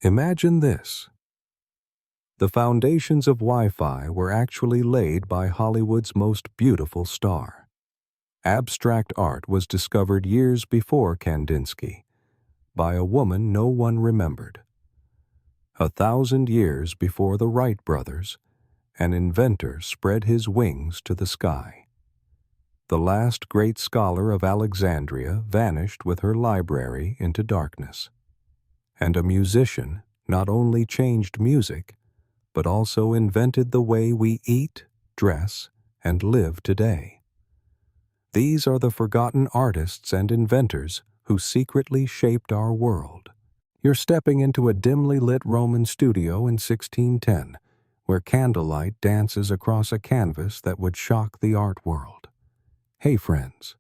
Imagine this. The foundations of Wi-Fi were actually laid by Hollywood's most beautiful star. Abstract art was discovered years before Kandinsky, by a woman no one remembered. 1,000 years before the Wright brothers, an inventor spread his wings to the sky. The last great scholar of Alexandria vanished with her library into darkness. And a musician not only changed music, but also invented the way we eat, dress, and live today. These are the forgotten artists and inventors who secretly shaped our world. You're stepping into a dimly lit Roman studio in 1610, where candlelight dances across a canvas that would shock the art world. Hey friends,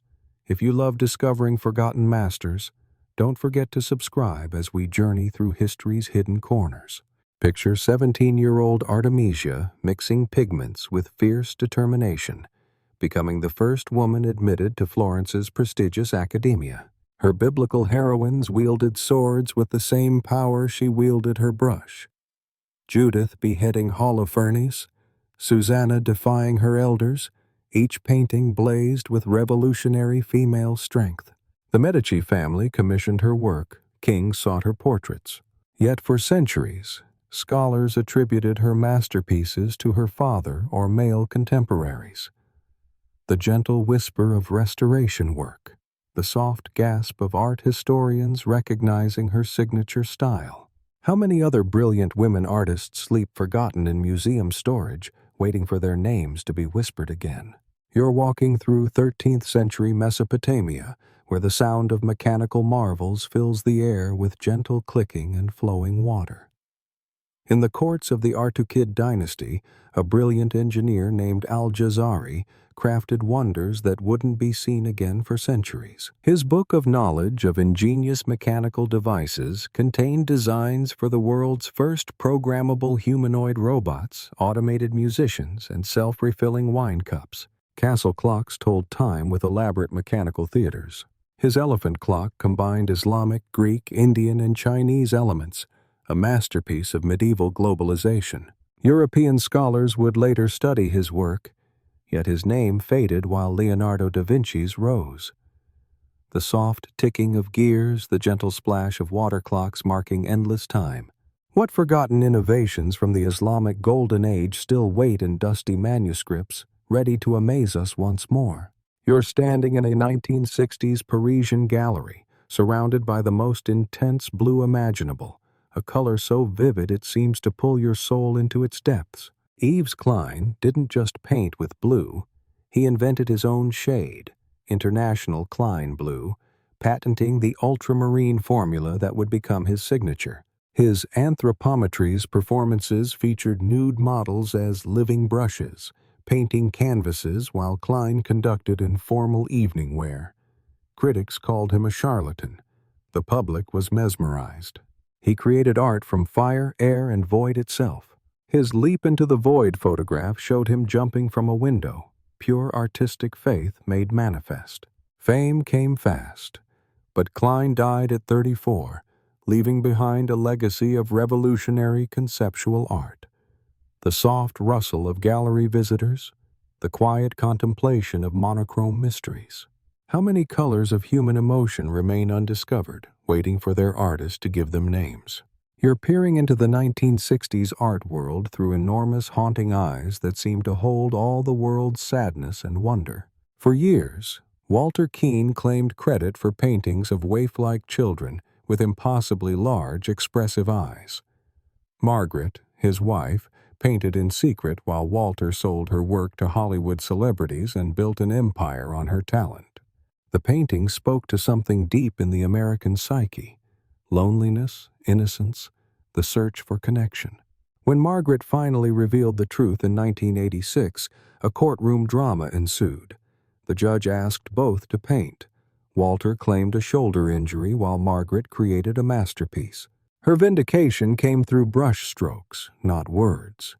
if you love discovering forgotten masters, don't forget to subscribe as we journey through history's hidden corners. Picture 17-year-old Artemisia mixing pigments with fierce determination, becoming the first woman admitted to Florence's prestigious academia. Her biblical heroines wielded swords with the same power she wielded her brush. Judith beheading Holofernes, Susanna defying her elders, each painting blazed with revolutionary female strength. The Medici family commissioned her work, kings sought her portraits. Yet for centuries, scholars attributed her masterpieces to her father or male contemporaries. The gentle whisper of restoration work, the soft gasp of art historians recognizing her signature style. How many other brilliant women artists sleep forgotten in museum storage, waiting for their names to be whispered again? You're walking through 13th century Mesopotamia, where the sound of mechanical marvels fills the air with gentle clicking and flowing water. In the courts of the Artukid dynasty, a brilliant engineer named Al-Jazari crafted wonders that wouldn't be seen again for centuries. His book of knowledge of ingenious mechanical devices contained designs for the world's first programmable humanoid robots, automated musicians, and self-refilling wine cups. Castle clocks told time with elaborate mechanical theaters. His elephant clock combined Islamic, Greek, Indian, and Chinese elements, a masterpiece of medieval globalization. European scholars would later study his work, yet his name faded while Leonardo da Vinci's rose. The soft ticking of gears, the gentle splash of water clocks marking endless time. What forgotten innovations from the Islamic Golden Age still wait in dusty manuscripts, ready to amaze us once more? You're standing in a 1960s Parisian gallery, surrounded by the most intense blue imaginable, a color so vivid it seems to pull your soul into its depths. Yves Klein didn't just paint with blue, he invented his own shade, International Klein Blue, patenting the ultramarine formula that would become his signature. His anthropometry's performances featured nude models as living brushes, painting canvases while Klein conducted informal evening wear. Critics called him a charlatan. The public was mesmerized. He created art from fire, air, and void itself. His leap into the void photograph showed him jumping from a window, pure artistic faith made manifest. Fame came fast, but Klein died at 34, leaving behind a legacy of revolutionary conceptual art. The soft rustle of gallery visitors, the quiet contemplation of monochrome mysteries. How many colors of human emotion remain undiscovered, waiting for their artist to give them names? You're peering into the 1960s art world through enormous haunting eyes that seem to hold all the world's sadness and wonder. For years, Walter Keane claimed credit for paintings of waif-like children with impossibly large, expressive eyes. Margaret, his wife, painted in secret while Walter sold her work to Hollywood celebrities and built an empire on her talent. The painting spoke to something deep in the American psyche: loneliness, innocence, the search for connection. When Margaret finally revealed the truth in 1986, a courtroom drama ensued. The judge asked both to paint. Walter claimed a shoulder injury while Margaret created a masterpiece. Her vindication came through brush strokes, not words.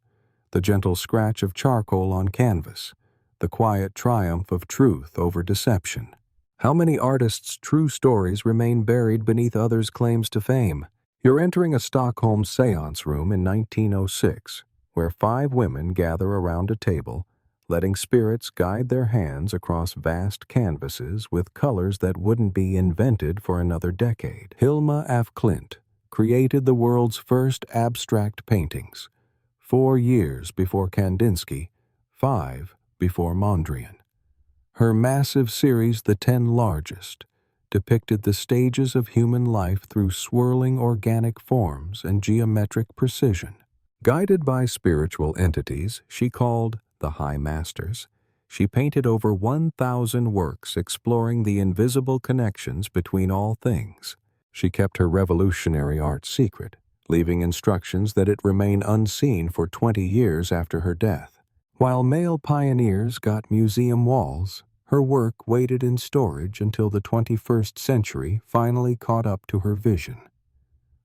The gentle scratch of charcoal on canvas, the quiet triumph of truth over deception. How many artists' true stories remain buried beneath others' claims to fame? You're entering a Stockholm seance room in 1906, where 5 women gather around a table, letting spirits guide their hands across vast canvases with colors that wouldn't be invented for another decade. Hilma af Klint created the world's first abstract paintings, 4 years before Kandinsky, 5 before Mondrian. Her massive series, The 10 Largest, depicted the stages of human life through swirling organic forms and geometric precision. Guided by spiritual entities she called the High Masters, she painted over 1,000 works exploring the invisible connections between all things. She kept her revolutionary art secret, leaving instructions that it remain unseen for 20 years after her death. While male pioneers got museum walls, her work waited in storage until the 21st century finally caught up to her vision.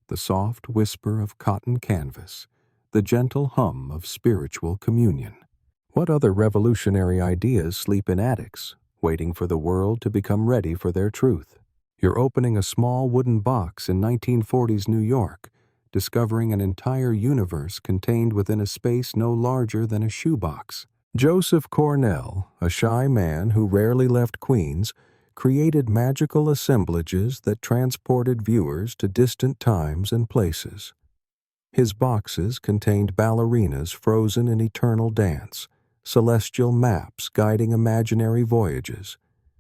The soft whisper of cotton canvas, the gentle hum of spiritual communion. What other revolutionary ideas sleep in attics, waiting for the world to become ready for their truth? You're opening a small wooden box in 1940s New York, discovering an entire universe contained within a space no larger than a shoebox. Joseph Cornell, a shy man who rarely left Queens, created magical assemblages that transported viewers to distant times and places. His boxes contained ballerinas frozen in eternal dance, celestial maps guiding imaginary voyages,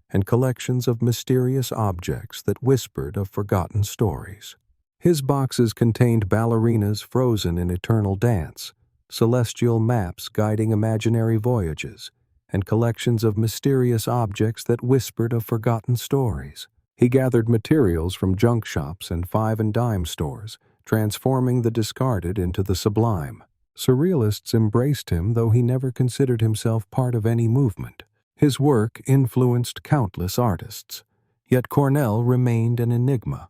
and collections of mysterious objects that whispered of forgotten stories. His boxes contained ballerinas frozen in eternal dance, celestial maps guiding imaginary voyages, and collections of mysterious objects that whispered of forgotten stories. He gathered materials from junk shops and 5-and-dime stores, transforming the discarded into the sublime. Surrealists embraced him, though he never considered himself part of any movement. His work influenced countless artists, yet Cornell remained an enigma,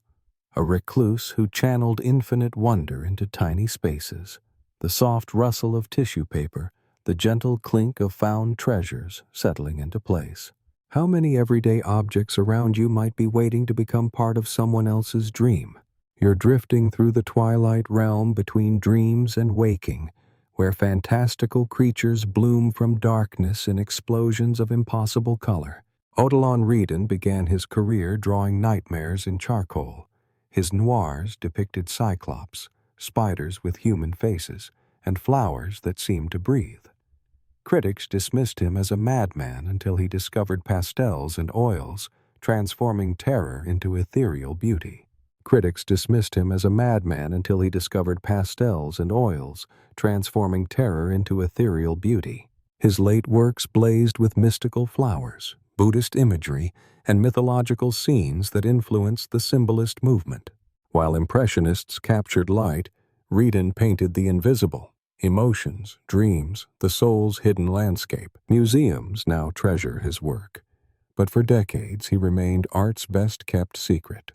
a recluse who channeled infinite wonder into tiny spaces. The soft rustle of tissue paper, the gentle clink of found treasures settling into place. How many everyday objects around you might be waiting to become part of someone else's dream? You're drifting through the twilight realm between dreams and waking, where fantastical creatures bloom from darkness in explosions of impossible color. Odilon Redon began his career drawing nightmares in charcoal. His noirs depicted cyclops, spiders with human faces, and flowers that seemed to breathe. Critics dismissed him as a madman until he discovered pastels and oils, transforming terror into ethereal beauty. Critics dismissed him as a madman until he discovered pastels and oils, transforming terror into ethereal beauty. His late works blazed with mystical flowers, Buddhist imagery, and mythological scenes that influenced the symbolist movement. While Impressionists captured light, Redon painted the invisible, emotions, dreams, the soul's hidden landscape. Museums now treasure his work, but for decades he remained art's best-kept secret.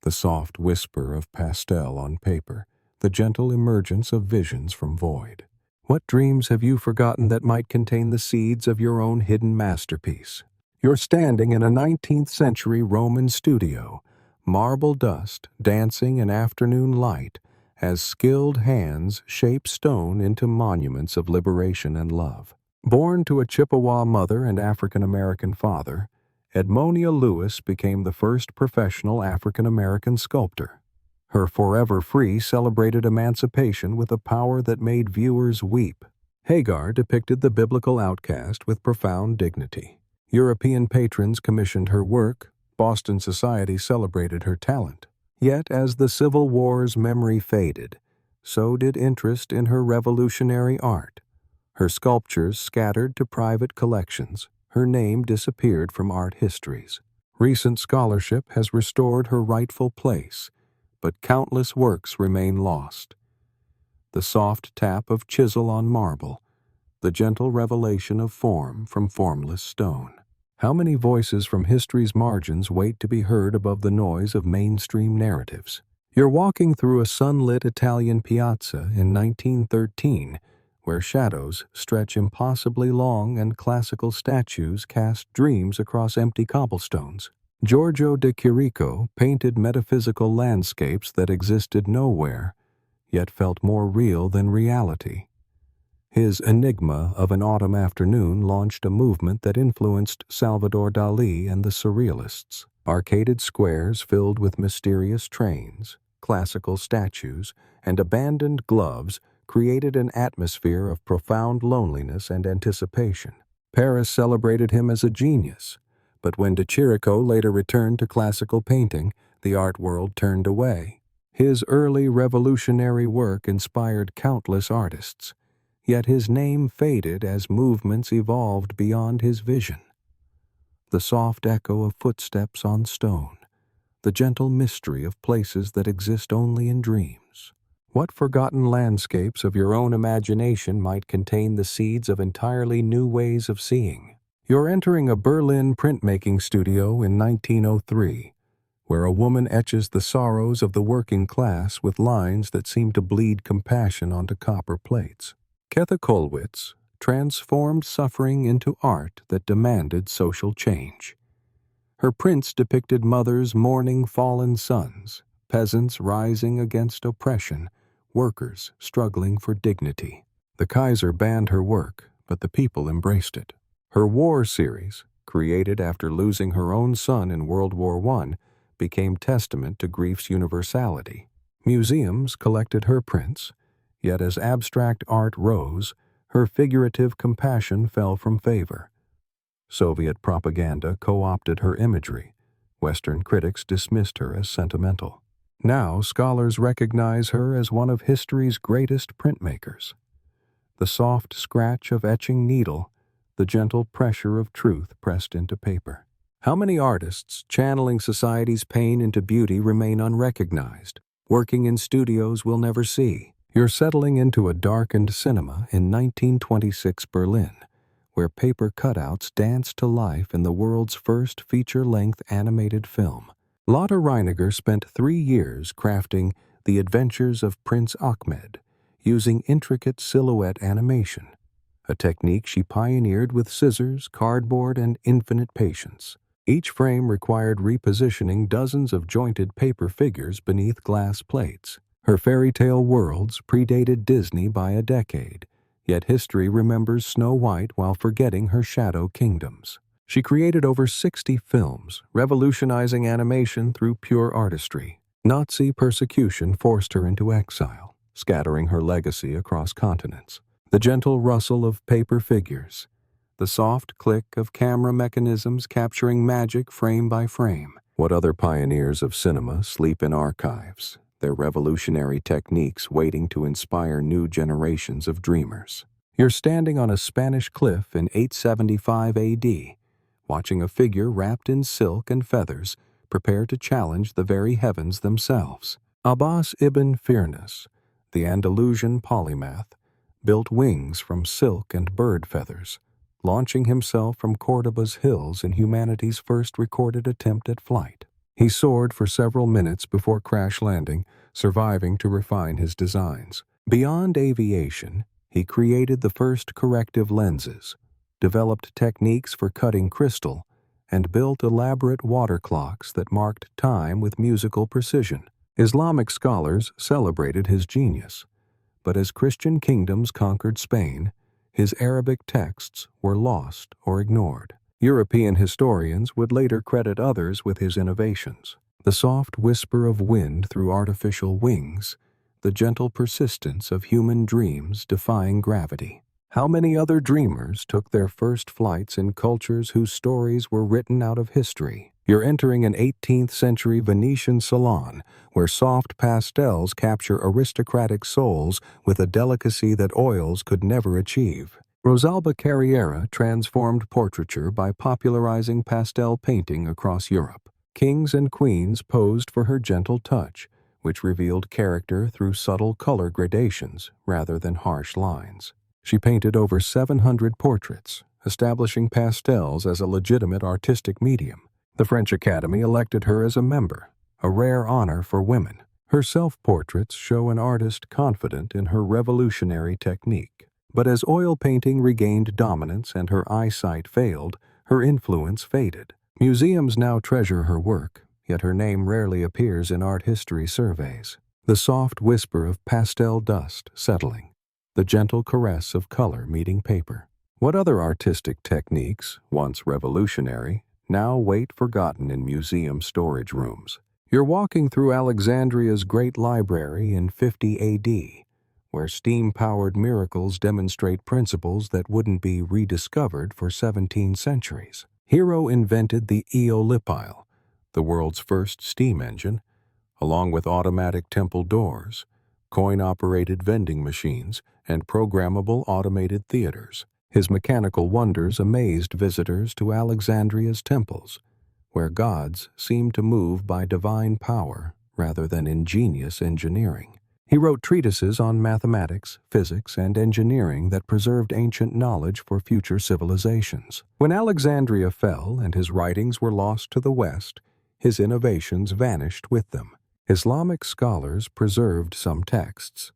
The soft whisper of pastel on paper, the gentle emergence of visions from void. What dreams have you forgotten that might contain the seeds of your own hidden masterpiece? You're standing in a 19th century Roman studio, marble dust dancing in afternoon light as skilled hands shape stone into monuments of liberation and love. Born to a Chippewa mother and African-American father, Edmonia Lewis became the first professional African-American sculptor. Her Forever Free celebrated emancipation with a power that made viewers weep. Hagar depicted the biblical outcast with profound dignity. European patrons commissioned her work. Boston society celebrated her talent. Yet as the Civil War's memory faded, so did interest in her revolutionary art. Her sculptures scattered to private collections. Her name disappeared from art histories. Recent scholarship has restored her rightful place, but countless works remain lost. The soft tap of chisel on marble, the gentle revelation of form from formless stone. How many voices from history's margins wait to be heard above the noise of mainstream narratives? You're walking through a sunlit Italian piazza in 1913, where shadows stretch impossibly long and classical statues cast dreams across empty cobblestones. Giorgio de Chirico painted metaphysical landscapes that existed nowhere, yet felt more real than reality. His Enigma of an Autumn Afternoon launched a movement that influenced Salvador Dali and the Surrealists. Arcaded squares filled with mysterious trains, classical statues, and abandoned gloves created an atmosphere of profound loneliness and anticipation. Paris celebrated him as a genius, but when de Chirico later returned to classical painting, the art world turned away. His early revolutionary work inspired countless artists, yet his name faded as movements evolved beyond his vision. The soft echo of footsteps on stone, the gentle mystery of places that exist only in dreams. What forgotten landscapes of your own imagination might contain the seeds of entirely new ways of seeing? You're entering a Berlin printmaking studio in 1903, where a woman etches the sorrows of the working class with lines that seem to bleed compassion onto copper plates. Kethe Kollwitz transformed suffering into art that demanded social change. Her prints depicted mothers mourning fallen sons, peasants rising against oppression, workers struggling for dignity. The Kaiser banned her work, but the people embraced it. Her War series, created after losing her own son in World War I, became testament to grief's universality. Museums collected her prints, yet as abstract art rose, her figurative compassion fell from favor. Soviet propaganda co-opted her imagery. Western critics dismissed her as sentimental. Now scholars recognize her as one of history's greatest printmakers. The soft scratch of etching needle, the gentle pressure of truth pressed into paper. How many artists channeling society's pain into beauty remain unrecognized, working in studios we'll never see? You're settling into a darkened cinema in 1926 Berlin, where paper cutouts danced to life in the world's first feature-length animated film. Lotte Reiniger spent 3 years crafting The Adventures of Prince Ahmed, using intricate silhouette animation, a technique she pioneered with scissors, cardboard, and infinite patience. Each frame required repositioning dozens of jointed paper figures beneath glass plates. Her fairy tale worlds predated Disney by a decade, yet history remembers Snow White while forgetting her shadow kingdoms. She created over 60 films, revolutionizing animation through pure artistry. Nazi persecution forced her into exile, scattering her legacy across continents. The gentle rustle of paper figures, the soft click of camera mechanisms capturing magic frame by frame. What other pioneers of cinema sleep in archives, their revolutionary techniques waiting to inspire new generations of dreamers? You're standing on a Spanish cliff in 875 AD, watching a figure wrapped in silk and feathers prepare to challenge the very heavens themselves. Abbas ibn Firnas, the Andalusian polymath, built wings from silk and bird feathers, launching himself from Cordoba's hills in humanity's first recorded attempt at flight. He soared for several minutes before crash landing, surviving to refine his designs. Beyond aviation, he created the first corrective lenses, developed techniques for cutting crystal, and built elaborate water clocks that marked time with musical precision. Islamic scholars celebrated his genius, but as Christian kingdoms conquered Spain, his Arabic texts were lost or ignored. European historians would later credit others with his innovations. The soft whisper of wind through artificial wings, the gentle persistence of human dreams defying gravity. How many other dreamers took their first flights in cultures whose stories were written out of history? You're entering an 18th century Venetian salon where soft pastels capture aristocratic souls with a delicacy that oils could never achieve. Rosalba Carriera transformed portraiture by popularizing pastel painting across Europe. Kings and queens posed for her gentle touch, which revealed character through subtle color gradations rather than harsh lines. She painted over 700 portraits, establishing pastels as a legitimate artistic medium. The French Academy elected her as a member, a rare honor for women. Her self-portraits show an artist confident in her revolutionary technique. But as oil painting regained dominance and her eyesight failed, her influence faded. Museums now treasure her work, yet her name rarely appears in art history surveys. The soft whisper of pastel dust settling, the gentle caress of color meeting paper. What other artistic techniques, once revolutionary, now wait forgotten in museum storage rooms? You're walking through Alexandria's great library in 50 AD, where steam-powered miracles demonstrate principles that wouldn't be rediscovered for 17 centuries. Hero invented the eolipile, the world's first steam engine, along with automatic temple doors, coin-operated vending machines, and programmable automated theaters. His mechanical wonders amazed visitors to Alexandria's temples, where gods seemed to move by divine power rather than ingenious engineering. He wrote treatises on mathematics, physics, and engineering that preserved ancient knowledge for future civilizations. When Alexandria fell and his writings were lost to the West, his innovations vanished with them. Islamic scholars preserved some texts,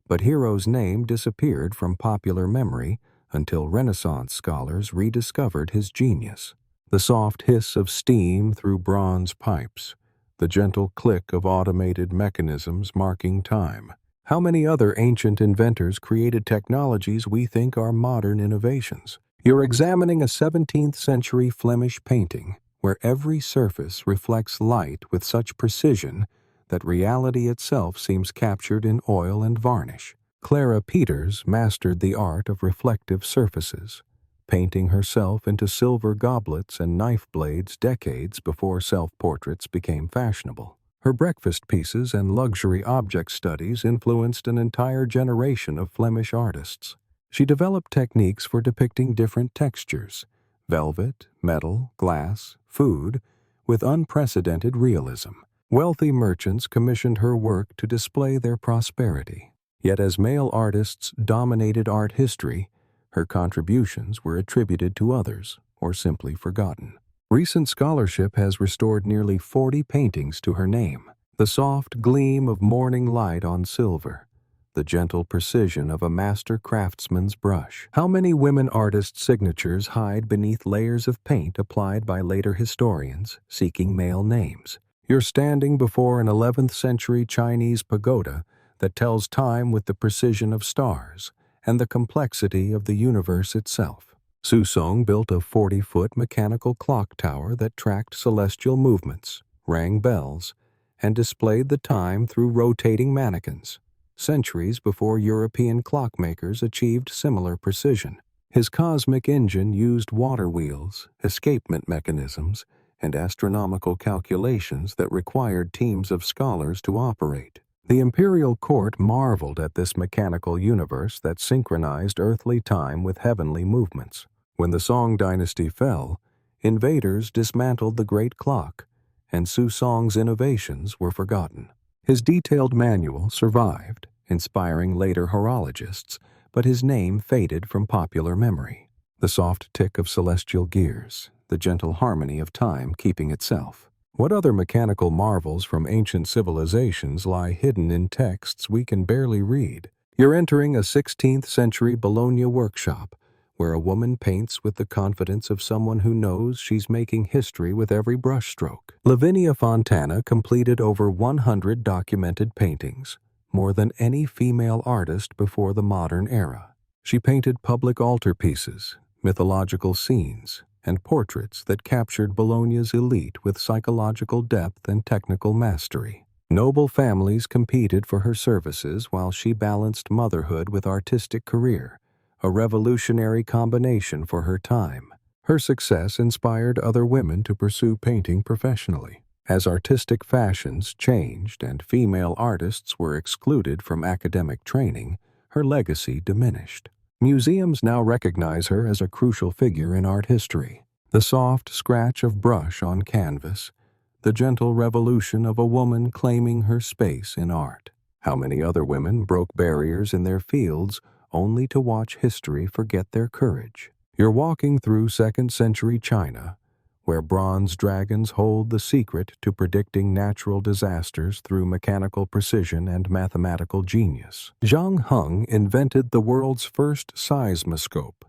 but Hero's name disappeared from popular memory until Renaissance scholars rediscovered his genius. The soft hiss of steam through bronze pipes, the gentle click of automated mechanisms marking time. How many other ancient inventors created technologies we think are modern innovations? You're examining a 17th century Flemish painting where every surface reflects light with such precision that reality itself seems captured in oil and varnish. Clara Peters mastered the art of reflective surfaces, painting herself into silver goblets and knife blades decades before self-portraits became fashionable. Her breakfast pieces and luxury object studies influenced an entire generation of Flemish artists. She developed techniques for depicting different textures, velvet, metal, glass, food, with unprecedented realism. Wealthy merchants commissioned her work to display their prosperity. Yet as male artists dominated art history, her contributions were attributed to others or simply forgotten. Recent scholarship has restored nearly 40 paintings to her name. The soft gleam of morning light on silver, the gentle precision of a master craftsman's brush. How many women artists' signatures hide beneath layers of paint applied by later historians seeking male names? You're standing before an 11th century Chinese pagoda that tells time with the precision of stars and the complexity of the universe itself. Susong built a 40-foot mechanical clock tower that tracked celestial movements, rang bells, and displayed the time through rotating mannequins, centuries before European clockmakers achieved similar precision. His cosmic engine used water wheels, escapement mechanisms, and astronomical calculations that required teams of scholars to operate. The imperial court marveled at this mechanical universe that synchronized earthly time with heavenly movements. When the Song dynasty fell, invaders dismantled the great clock, and Susong's innovations were forgotten. His detailed manual survived, inspiring later horologists, but his name faded from popular memory. The soft tick of celestial gears, the gentle harmony of time keeping itself. What other mechanical marvels from ancient civilizations lie hidden in texts we can barely read? You're entering a 16th century Bologna workshop, where a woman paints with the confidence of someone who knows she's making history with every brushstroke. Lavinia Fontana completed over 100 documented paintings, more than any female artist before the modern era. She painted public altarpieces, mythological scenes, and portraits that captured Bologna's elite with psychological depth and technical mastery. Noble families competed for her services while she balanced motherhood with artistic career, a revolutionary combination for her time. Her success inspired other women to pursue painting professionally. As artistic fashions changed and female artists were excluded from academic training, her legacy diminished. Museums now recognize her as a crucial figure in art history. The soft scratch of brush on canvas, the gentle revolution of a woman claiming her space in art. How many other women broke barriers in their fields only to watch history forget their courage? You're walking through 2nd century China, where bronze dragons hold the secret to predicting natural disasters through mechanical precision and mathematical genius. Zhang Heng invented the world's first seismoscope,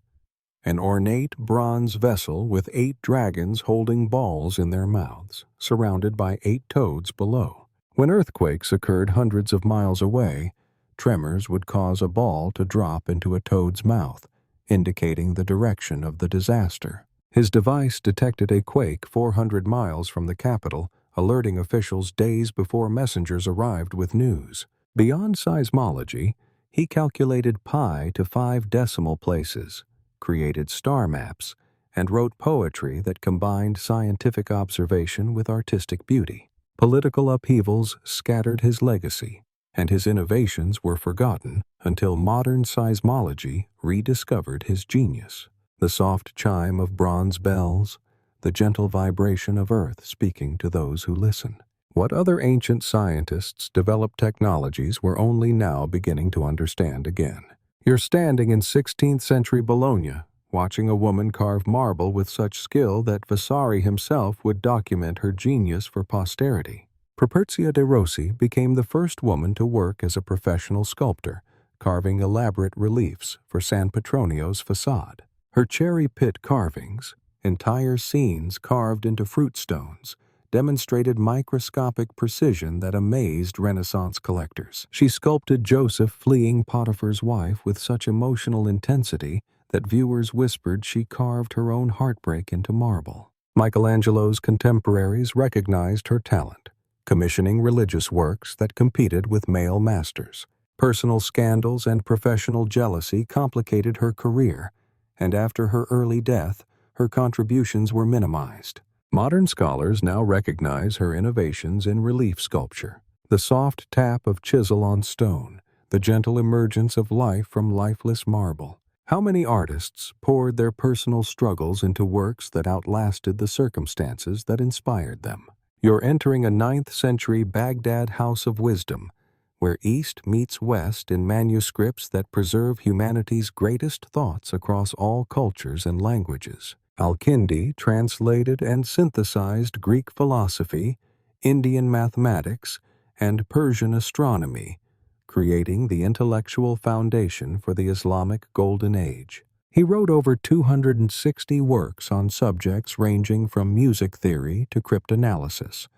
an ornate bronze vessel with 8 dragons holding balls in their mouths, surrounded by 8 toads below. When earthquakes occurred hundreds of miles away, tremors would cause a ball to drop into a toad's mouth, indicating the direction of the disaster. His device detected a quake 400 miles from the capital, alerting officials days before messengers arrived with news. Beyond seismology, he calculated pi to 5 decimal places, created star maps, and wrote poetry that combined scientific observation with artistic beauty. Political upheavals scattered his legacy, and his innovations were forgotten until modern seismology rediscovered his genius. The soft chime of bronze bells, the gentle vibration of earth speaking to those who listen. What other ancient scientists developed technologies we're only now beginning to understand again? You're standing in 16th century Bologna, watching a woman carve marble with such skill that Vasari himself would document her genius for posterity. Properzia de Rossi became the first woman to work as a professional sculptor, carving elaborate reliefs for San Petronio's facade. Her cherry pit carvings, entire scenes carved into fruit stones, demonstrated microscopic precision that amazed Renaissance collectors. She sculpted Joseph fleeing Potiphar's wife with such emotional intensity that viewers whispered she carved her own heartbreak into marble. Michelangelo's contemporaries recognized her talent, commissioning religious works that competed with male masters. Personal scandals and professional jealousy complicated her career, and after her early death, her contributions were minimized. Modern scholars now recognize her innovations in relief sculpture. The soft tap of chisel on stone, the gentle emergence of life from lifeless marble. How many artists poured their personal struggles into works that outlasted the circumstances that inspired them? You're entering a 9th century Baghdad house of wisdom, where East meets West in manuscripts that preserve humanity's greatest thoughts across all cultures and languages. Al-Kindi translated and synthesized Greek philosophy, Indian mathematics, and Persian astronomy, creating the intellectual foundation for the Islamic Golden Age. He wrote over 260 works on subjects ranging from music theory to cryptanalysis,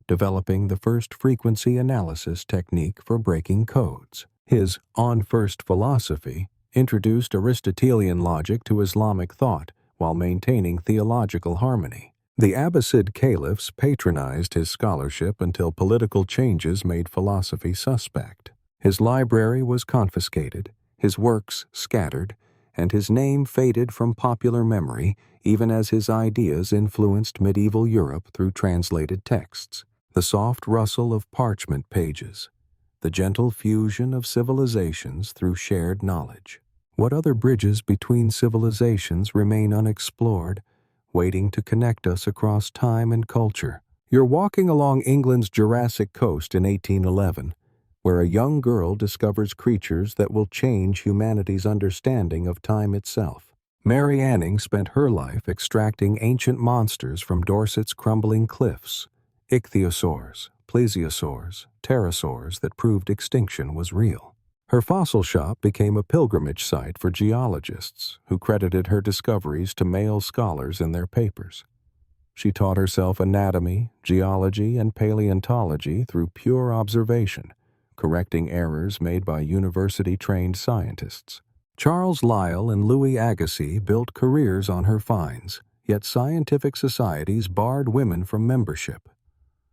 developing the first frequency analysis technique for breaking codes. His On First Philosophy introduced Aristotelian logic to Islamic thought while maintaining theological harmony. The Abbasid caliphs patronized his scholarship until political changes made philosophy suspect. His library was confiscated, his works scattered, and his name faded from popular memory even as his ideas influenced medieval Europe through translated texts. The soft rustle of parchment pages, the gentle fusion of civilizations through shared knowledge. What other bridges between civilizations remain unexplored, waiting to connect us across time and culture? You're walking along England's Jurassic coast in 1811, where a young girl discovers creatures that will change humanity's understanding of time itself. Mary Anning spent her life extracting ancient monsters from Dorset's crumbling cliffs, ichthyosaurs, plesiosaurs, pterosaurs that proved extinction was real. Her fossil shop became a pilgrimage site for geologists who credited her discoveries to male scholars in their papers. She taught herself anatomy, geology, and paleontology through pure observation, correcting errors made by university-trained scientists. Charles Lyell and Louis Agassiz built careers on her finds, yet scientific societies barred women from membership.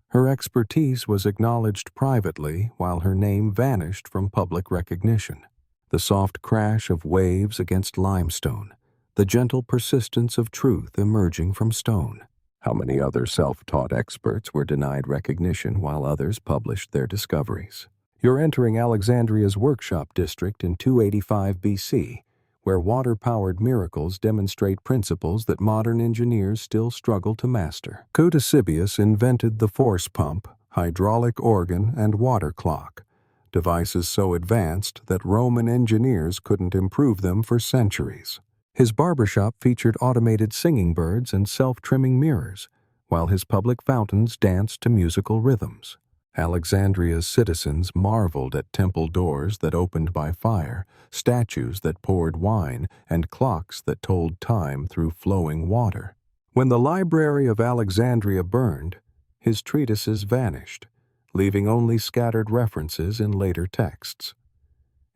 Her expertise was acknowledged privately while her name vanished from public recognition. The soft crash of waves against limestone, the gentle persistence of truth emerging from stone. How many other self-taught experts were denied recognition while others published their discoveries? You're entering Alexandria's workshop district in 285 BC, where water-powered miracles demonstrate principles that modern engineers still struggle to master. Ctesibius invented the force pump, hydraulic organ, and water clock, devices so advanced that Roman engineers couldn't improve them for centuries. His barbershop featured automated singing birds and self-trimming mirrors, while his public fountains danced to musical rhythms. Alexandria's citizens marveled at temple doors that opened by fire, statues that poured wine, and clocks that told time through flowing water. When the Library of Alexandria burned, his treatises vanished, leaving only scattered references in later texts.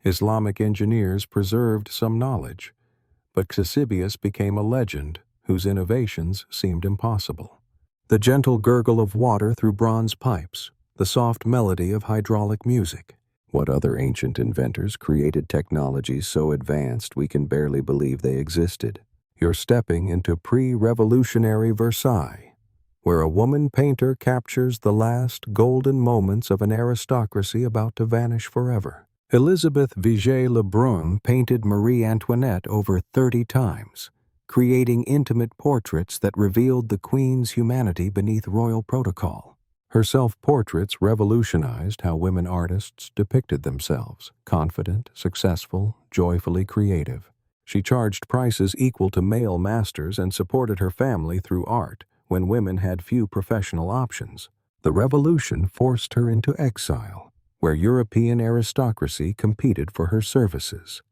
Islamic engineers preserved some knowledge, but Ctesibius became a legend whose innovations seemed impossible. The gentle gurgle of water through bronze pipes, the soft melody of hydraulic music. What other ancient inventors created technologies so advanced we can barely believe they existed? You're stepping into pre-revolutionary Versailles, where a woman painter captures the last golden moments of an aristocracy about to vanish forever. Elizabeth Vigée-Lebrun painted Marie Antoinette over 30 times, creating intimate portraits that revealed the Queen's humanity beneath royal protocol. Her self-portraits revolutionized how women artists depicted themselves: confident, successful, joyfully creative. She charged prices equal to male masters and supported her family through art when women had few professional options. The revolution forced her into exile, where European aristocracy competed for her services.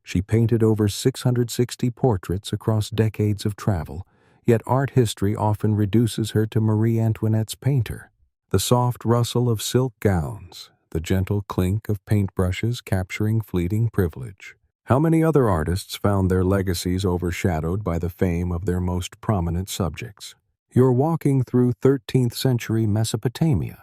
She painted over 660 portraits across decades of travel, yet art history often reduces her to Marie Antoinette's painter. The soft rustle of silk gowns, the gentle clink of paintbrushes capturing fleeting privilege. How many other artists found their legacies overshadowed by the fame of their most prominent subjects? You're walking through 13th century Mesopotamia,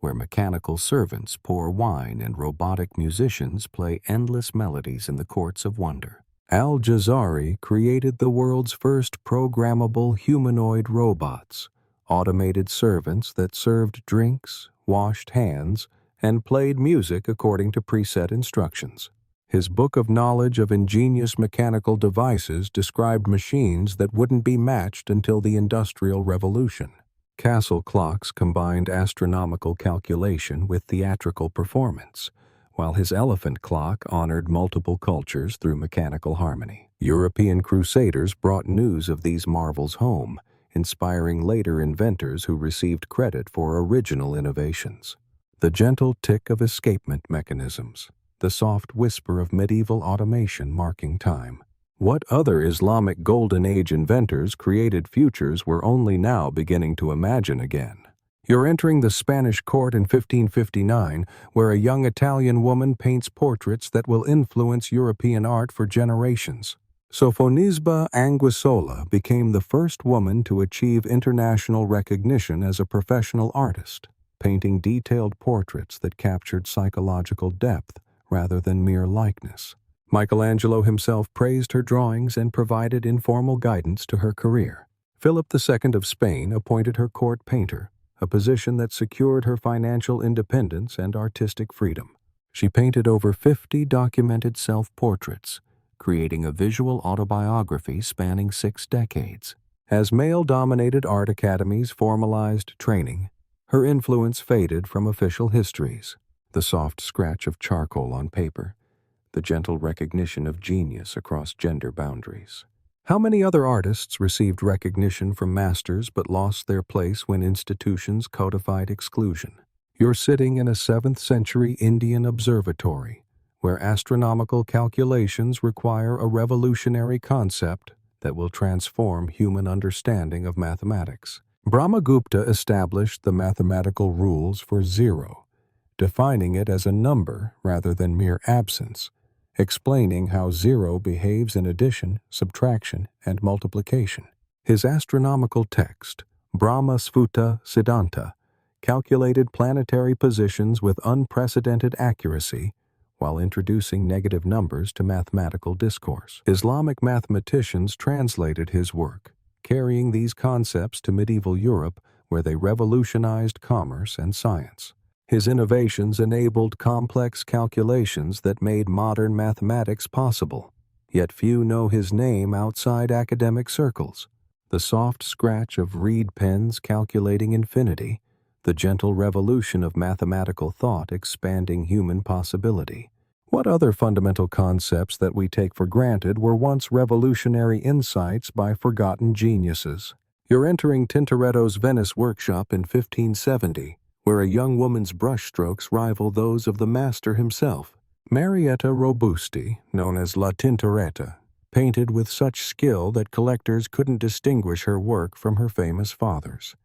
where mechanical servants pour wine and robotic musicians play endless melodies in the courts of wonder. Al-Jazari created the world's first programmable humanoid robots, automated servants that served drinks, washed hands, and played music according to preset instructions. His book of knowledge of ingenious mechanical devices described machines that wouldn't be matched until the Industrial Revolution. Castle clocks combined astronomical calculation with theatrical performance, while his elephant clock honored multiple cultures through mechanical harmony. European crusaders brought news of these marvels home, inspiring later inventors who received credit for original innovations. The gentle tick of escapement mechanisms, the soft whisper of medieval automation marking time. What other Islamic Golden Age inventors created futures we're only now beginning to imagine again? You're entering the Spanish court in 1559, where a young Italian woman paints portraits that will influence European art for generations. Sofonisba Anguissola became the first woman to achieve international recognition as a professional artist, painting detailed portraits that captured psychological depth rather than mere likeness. Michelangelo himself praised her drawings and provided informal guidance to her career. Philip II of Spain appointed her court painter, a position that secured her financial independence and artistic freedom. She painted over 50 documented self-portraits, creating a visual autobiography spanning 6 decades. As male-dominated art academies formalized training, her influence faded from official histories. The soft scratch of charcoal on paper, the gentle recognition of genius across gender boundaries. How many other artists received recognition from masters but lost their place when institutions codified exclusion? You're sitting in a 7th century Indian observatory, where astronomical calculations require a revolutionary concept that will transform human understanding of mathematics. Brahmagupta established the mathematical rules for zero, defining it as a number rather than mere absence, explaining how zero behaves in addition, subtraction, and multiplication. His astronomical text, Brahma Sfuta Siddhanta, calculated planetary positions with unprecedented accuracy while introducing negative numbers to mathematical discourse. Islamic mathematicians translated his work, carrying these concepts to medieval Europe, where they revolutionized commerce and science. His innovations enabled complex calculations that made modern mathematics possible, yet few know his name outside academic circles. The soft scratch of reed pens calculating infinity, the gentle revolution of mathematical thought expanding human possibility. What other fundamental concepts that we take for granted were once revolutionary insights by forgotten geniuses? You're entering Tintoretto's Venice workshop in 1570, where a young woman's brushstrokes rival those of the master himself. Marietta Robusti, known as La Tintoretta, painted with such skill that collectors couldn't distinguish her work from her famous father's.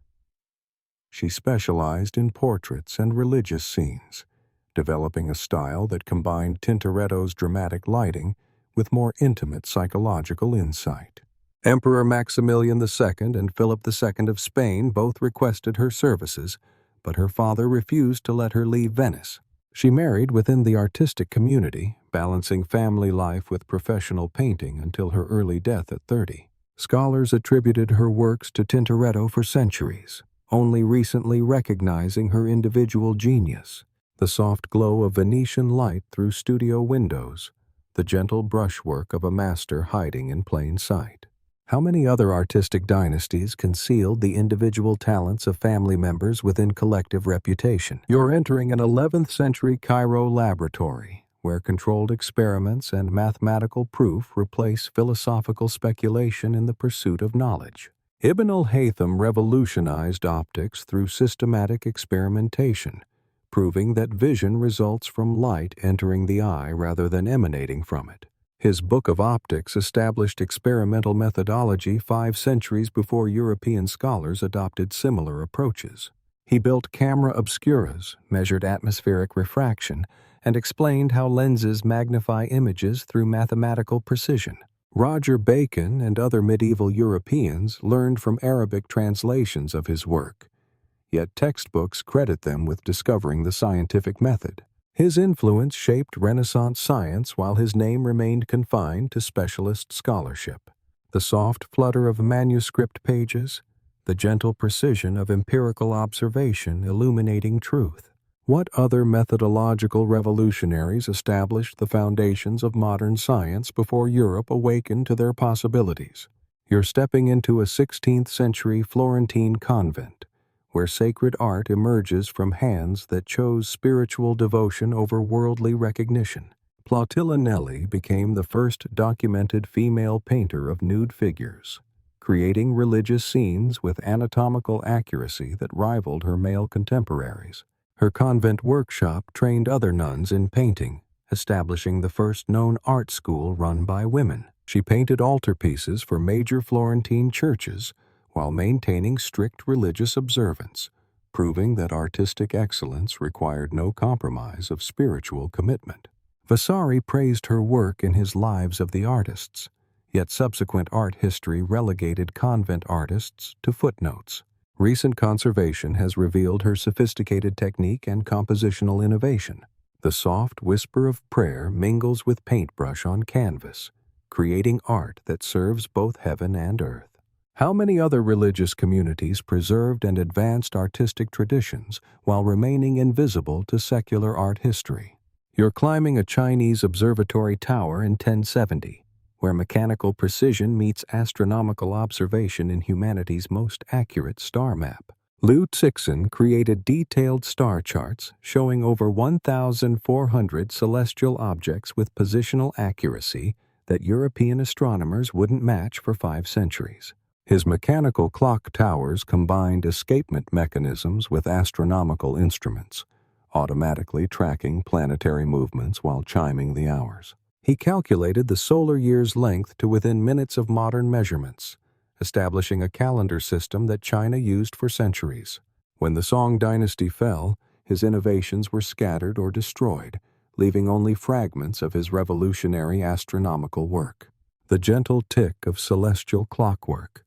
She specialized in portraits and religious scenes, developing a style that combined Tintoretto's dramatic lighting with more intimate psychological insight. Emperor Maximilian II and Philip II of Spain both requested her services, but her father refused to let her leave Venice. She married within the artistic community, balancing family life with professional painting until her early death at 30. Scholars attributed her works to Tintoretto for centuries, only recently recognizing her individual genius. The soft glow of Venetian light through studio windows, the gentle brushwork of a master hiding in plain sight. How many other artistic dynasties concealed the individual talents of family members within collective reputation? You're entering an 11th century Cairo laboratory, where controlled experiments and mathematical proof replace philosophical speculation in the pursuit of knowledge. Ibn al-Haytham revolutionized optics through systematic experimentation, proving that vision results from light entering the eye rather than emanating from it. His Book of Optics established experimental methodology 5 centuries before European scholars adopted similar approaches. He built camera obscuras, measured atmospheric refraction, and explained how lenses magnify images through mathematical precision. Roger Bacon and other medieval Europeans learned from Arabic translations of his work, yet textbooks credit them with discovering the scientific method. His influence shaped Renaissance science while his name remained confined to specialist scholarship. The soft flutter of manuscript pages, the gentle precision of empirical observation illuminating truth. What other methodological revolutionaries established the foundations of modern science before Europe awakened to their possibilities? You're stepping into a 16th century Florentine convent, where sacred art emerges from hands that chose spiritual devotion over worldly recognition. Plautilla Nelli became the first documented female painter of nude figures, creating religious scenes with anatomical accuracy that rivaled her male contemporaries. Her convent workshop trained other nuns in painting, establishing the first known art school run by women. She painted altarpieces for major Florentine churches while maintaining strict religious observance, proving that artistic excellence required no compromise of spiritual commitment. Vasari praised her work in his Lives of the Artists, yet subsequent art history relegated convent artists to footnotes. Recent conservation has revealed her sophisticated technique and compositional innovation. The soft whisper of prayer mingles with paintbrush on canvas, creating art that serves both heaven and earth. How many other religious communities preserved and advanced artistic traditions while remaining invisible to secular art history? You're climbing a Chinese observatory tower in 1070, where mechanical precision meets astronomical observation in humanity's most accurate star map. Liu Cixin created detailed star charts showing over 1,400 celestial objects with positional accuracy that European astronomers wouldn't match for 5 centuries. His mechanical clock towers combined escapement mechanisms with astronomical instruments, automatically tracking planetary movements while chiming the hours. He calculated the solar year's length to within minutes of modern measurements, establishing a calendar system that China used for centuries. When the Song dynasty fell, his innovations were scattered or destroyed, leaving only fragments of his revolutionary astronomical work. The gentle tick of celestial clockwork,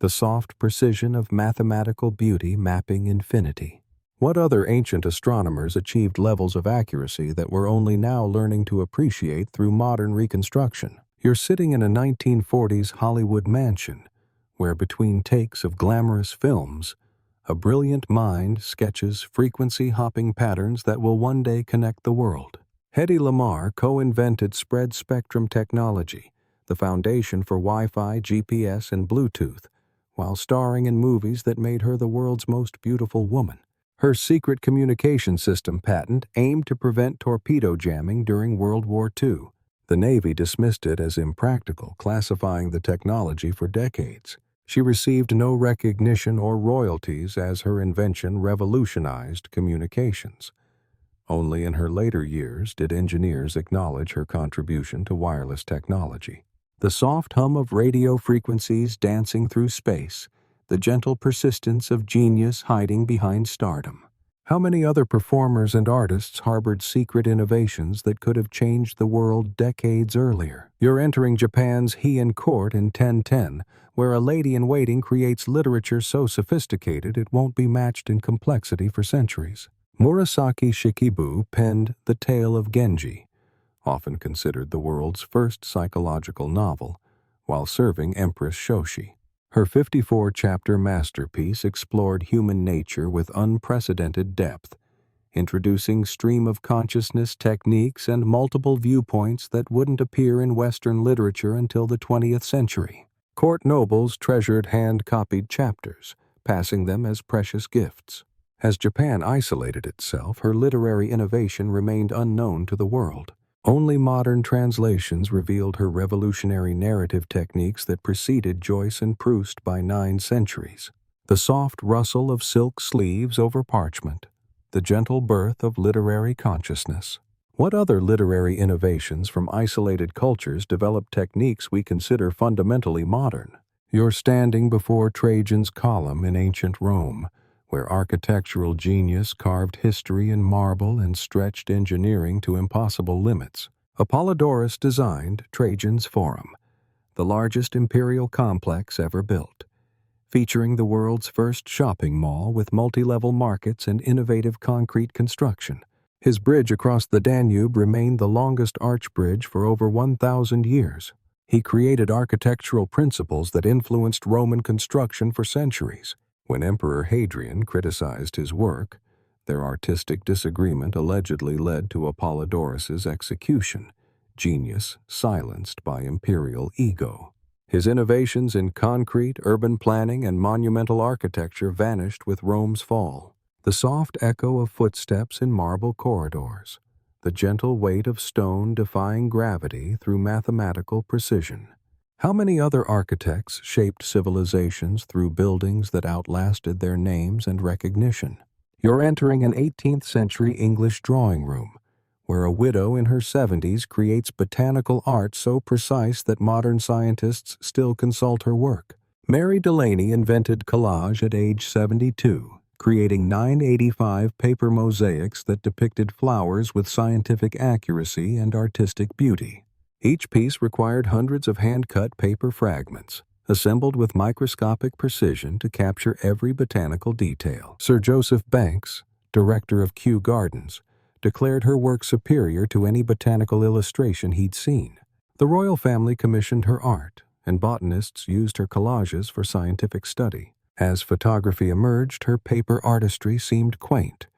the soft precision of mathematical beauty mapping infinity. What other ancient astronomers achieved levels of accuracy that we're only now learning to appreciate through modern reconstruction? You're sitting in a 1940s Hollywood mansion, where between takes of glamorous films, a brilliant mind sketches frequency-hopping patterns that will one day connect the world. Hedy Lamarr co-invented spread spectrum technology, the foundation for Wi-Fi, GPS, and Bluetooth, while starring in movies that made her the world's most beautiful woman. Her secret communication system patent aimed to prevent torpedo jamming during World War II. The Navy dismissed it as impractical, classifying the technology for decades. She received no recognition or royalties as her invention revolutionized communications. Only in her later years did engineers acknowledge her contribution to wireless technology. The soft hum of radio frequencies dancing through space, the gentle persistence of genius hiding behind stardom. How many other performers and artists harbored secret innovations that could have changed the world decades earlier? You're entering Japan's Heian court in 1010, where a lady-in-waiting creates literature so sophisticated it won't be matched in complexity for centuries. Murasaki Shikibu penned The Tale of Genji, often considered the world's first psychological novel, while serving Empress Shoshi. Her 54-chapter masterpiece explored human nature with unprecedented depth, introducing stream-of-consciousness techniques and multiple viewpoints that wouldn't appear in Western literature until the 20th century. Court nobles treasured hand-copied chapters, passing them as precious gifts. As Japan isolated itself, her literary innovation remained unknown to the world. Only modern translations revealed her revolutionary narrative techniques that preceded Joyce and Proust by 9 centuries. The soft rustle of silk sleeves over parchment, the gentle birth of literary consciousness. What other literary innovations from isolated cultures developed techniques we consider fundamentally modern? You're standing before Trajan's Column in ancient Rome, where architectural genius carved history in marble and stretched engineering to impossible limits. Apollodorus designed Trajan's Forum, the largest imperial complex ever built, featuring the world's first shopping mall with multi-level markets and innovative concrete construction. His bridge across the Danube remained the longest arch bridge for over 1,000 years. He created architectural principles that influenced Roman construction for centuries. When Emperor Hadrian criticized his work, their artistic disagreement allegedly led to Apollodorus's execution, genius silenced by imperial ego. His innovations in concrete, urban planning, and monumental architecture vanished with Rome's fall. The soft echo of footsteps in marble corridors, the gentle weight of stone defying gravity through mathematical precision. How many other architects shaped civilizations through buildings that outlasted their names and recognition? You're entering an 18th century English drawing room, where a widow in her 70s creates botanical art so precise that modern scientists still consult her work. Mary Delaney invented collage at age 72, creating 985 paper mosaics that depicted flowers with scientific accuracy and artistic beauty. Each piece required hundreds of hand-cut paper fragments, assembled with microscopic precision to capture every botanical detail. Sir Joseph Banks, director of Kew Gardens, declared her work superior to any botanical illustration he'd seen. The royal family commissioned her art, and botanists used her collages for scientific study. As photography emerged, her paper artistry seemed quaint,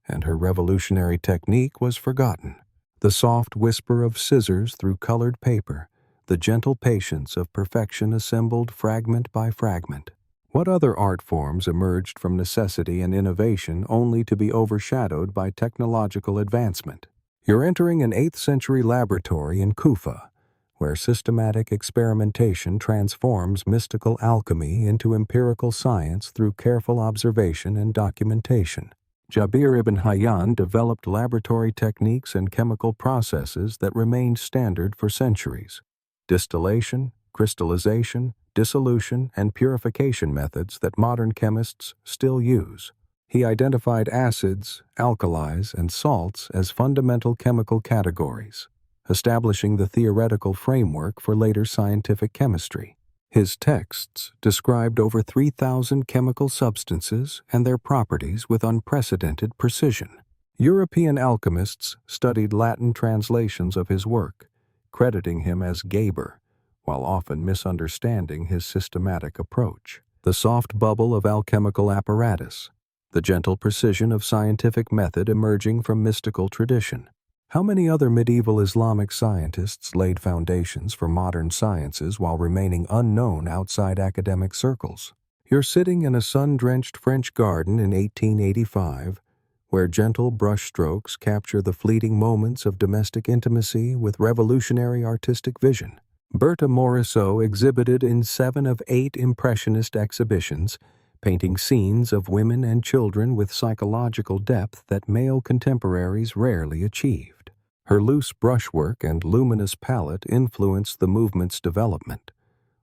and her revolutionary technique was forgotten. The soft whisper of scissors through colored paper, the gentle patience of perfection assembled fragment by fragment. What other art forms emerged from necessity and innovation only to be overshadowed by technological advancement? You're entering an 8th century laboratory in Kufa, where systematic experimentation transforms mystical alchemy into empirical science through careful observation and documentation. Jabir ibn Hayyan developed laboratory techniques and chemical processes that remained standard for centuries. Distillation, crystallization, dissolution, and purification methods that modern chemists still use. He identified acids, alkalis, and salts as fundamental chemical categories, establishing the theoretical framework for later scientific chemistry. His texts described over 3,000 chemical substances and their properties with unprecedented precision. European alchemists studied Latin translations of his work, crediting him as Geber, while often misunderstanding his systematic approach. The soft bubble of alchemical apparatus, the gentle precision of scientific method emerging from mystical tradition. How many other medieval Islamic scientists laid foundations for modern sciences while remaining unknown outside academic circles? You're sitting in a sun-drenched French garden in 1885, where gentle brushstrokes capture the fleeting moments of domestic intimacy with revolutionary artistic vision. Berta Morisot exhibited in 7 of 8 Impressionist exhibitions, painting scenes of women and children with psychological depth that male contemporaries rarely achieved. Her loose brushwork and luminous palette influenced the movement's development,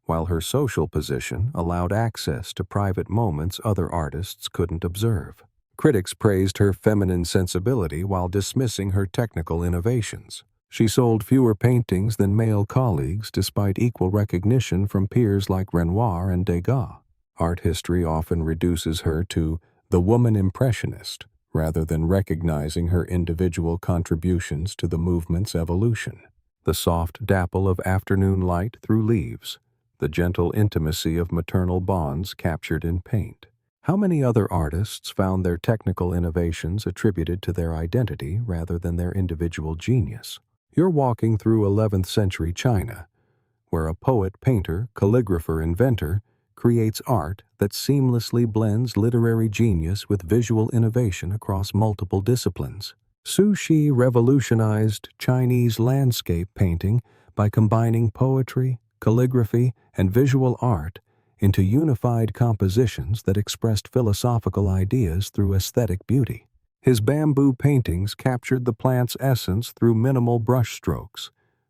while her social position allowed access to private moments other artists couldn't observe. Critics praised her feminine sensibility while dismissing her technical innovations. She sold fewer paintings than male colleagues despite equal recognition from peers like Renoir and Degas. Art history often reduces her to the woman impressionist rather than recognizing her individual contributions to the movement's evolution. The soft dapple of afternoon light through leaves, the gentle intimacy of maternal bonds captured in paint. How many other artists found their technical innovations attributed to their identity rather than their individual genius? You're walking through 11th century China, where a poet, painter, calligrapher, inventor creates art that seamlessly blends literary genius with visual innovation across multiple disciplines. Su Shi revolutionized Chinese landscape painting by combining poetry, calligraphy, and visual art into unified compositions that expressed philosophical ideas through aesthetic beauty. His bamboo paintings captured the plant's essence through minimal brushstrokes,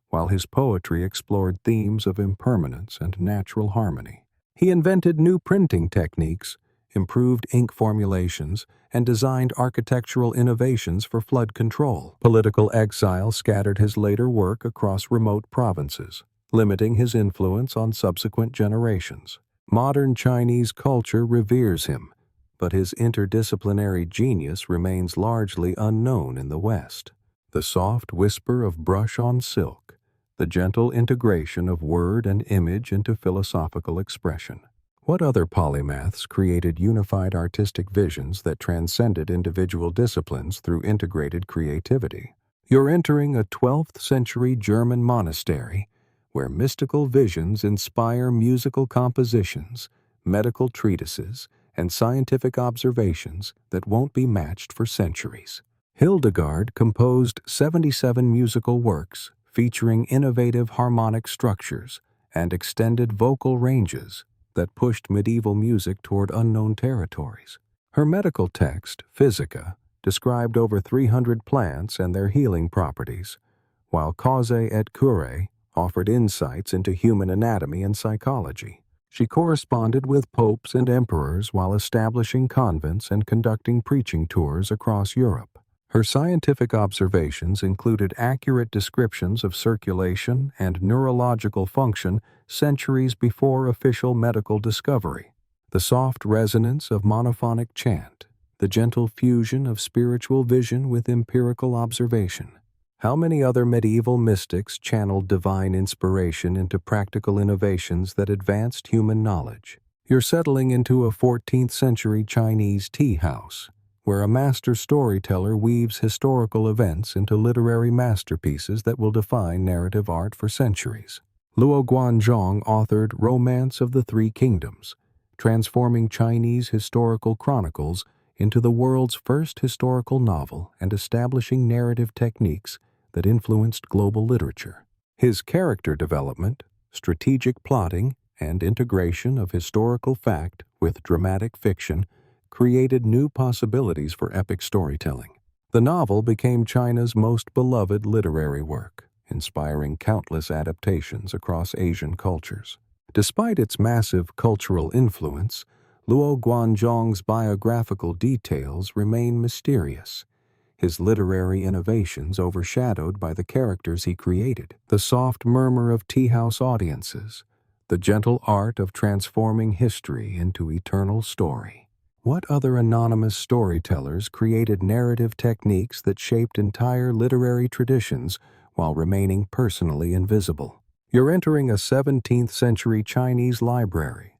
while his poetry explored themes of impermanence and natural harmony. He invented new printing techniques, improved ink formulations, and designed architectural innovations for flood control. Political exile scattered his later work across remote provinces, limiting his influence on subsequent generations. Modern Chinese culture reveres him, but his interdisciplinary genius remains largely unknown in the West. The soft whisper of brush on silk, the gentle integration of word and image into philosophical expression. What other polymaths created unified artistic visions that transcended individual disciplines through integrated creativity? You're entering a 12th century German monastery where mystical visions inspire musical compositions, medical treatises, and scientific observations that won't be matched for centuries. Hildegard composed 77 musical works featuring innovative harmonic structures and extended vocal ranges that pushed medieval music toward unknown territories. Her medical text, Physica, described over 300 plants and their healing properties, while Causae et Curae offered insights into human anatomy and psychology. She corresponded with popes and emperors while establishing convents and conducting preaching tours across Europe. Her scientific observations included accurate descriptions of circulation and neurological function centuries before official medical discovery. The soft resonance of monophonic chant, the gentle fusion of spiritual vision with empirical observation. How many other medieval mystics channeled divine inspiration into practical innovations that advanced human knowledge? You're settling into a 14th century Chinese tea house, where a master storyteller weaves historical events into literary masterpieces that will define narrative art for centuries. Luo Guanzhong authored Romance of the Three Kingdoms, transforming Chinese historical chronicles into the world's first historical novel and establishing narrative techniques that influenced global literature. His character development, strategic plotting, and integration of historical fact with dramatic fiction created new possibilities for epic storytelling. The novel became China's most beloved literary work, inspiring countless adaptations across Asian cultures. Despite its massive cultural influence, Luo Guanzhong's biographical details remain mysterious, his literary innovations overshadowed by the characters he created. The soft murmur of tea-house audiences, the gentle art of transforming history into eternal story. What other anonymous storytellers created narrative techniques that shaped entire literary traditions while remaining personally invisible? You're entering a 17th century Chinese library,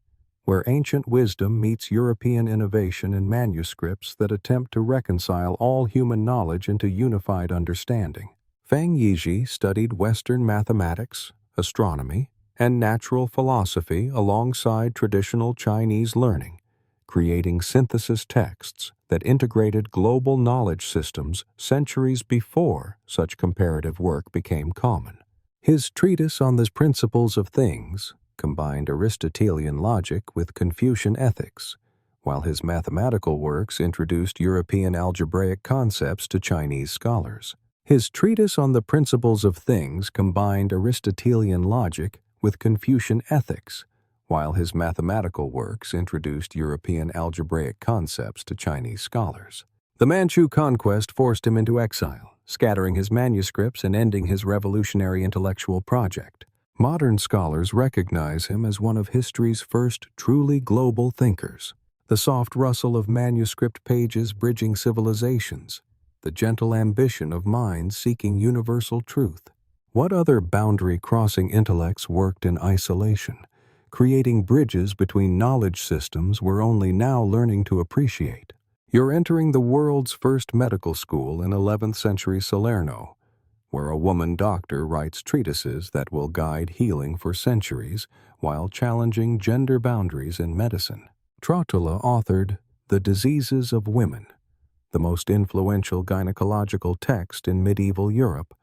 where ancient wisdom meets European innovation in manuscripts that attempt to reconcile all human knowledge into unified understanding. Feng Yizhi studied Western mathematics, astronomy, and natural philosophy alongside traditional Chinese learning, creating synthesis texts that integrated global knowledge systems centuries before such comparative work became common. His treatise on the principles of things combined Aristotelian logic with Confucian ethics, while his mathematical works introduced European algebraic concepts to Chinese scholars. His treatise on the principles of things combined Aristotelian logic with Confucian ethics, while his mathematical works introduced European algebraic concepts to Chinese scholars. The Manchu conquest forced him into exile, scattering his manuscripts and ending his revolutionary intellectual project. Modern scholars recognize him as one of history's first truly global thinkers. The soft rustle of manuscript pages bridging civilizations, the gentle ambition of minds seeking universal truth. What other boundary-crossing intellects worked in isolation, creating bridges between knowledge systems we're only now learning to appreciate? You're entering the world's first medical school in 11th century Salerno, where a woman doctor writes treatises that will guide healing for centuries while challenging gender boundaries in medicine. Trotula authored The Diseases of Women, the most influential gynecological text in medieval Europe,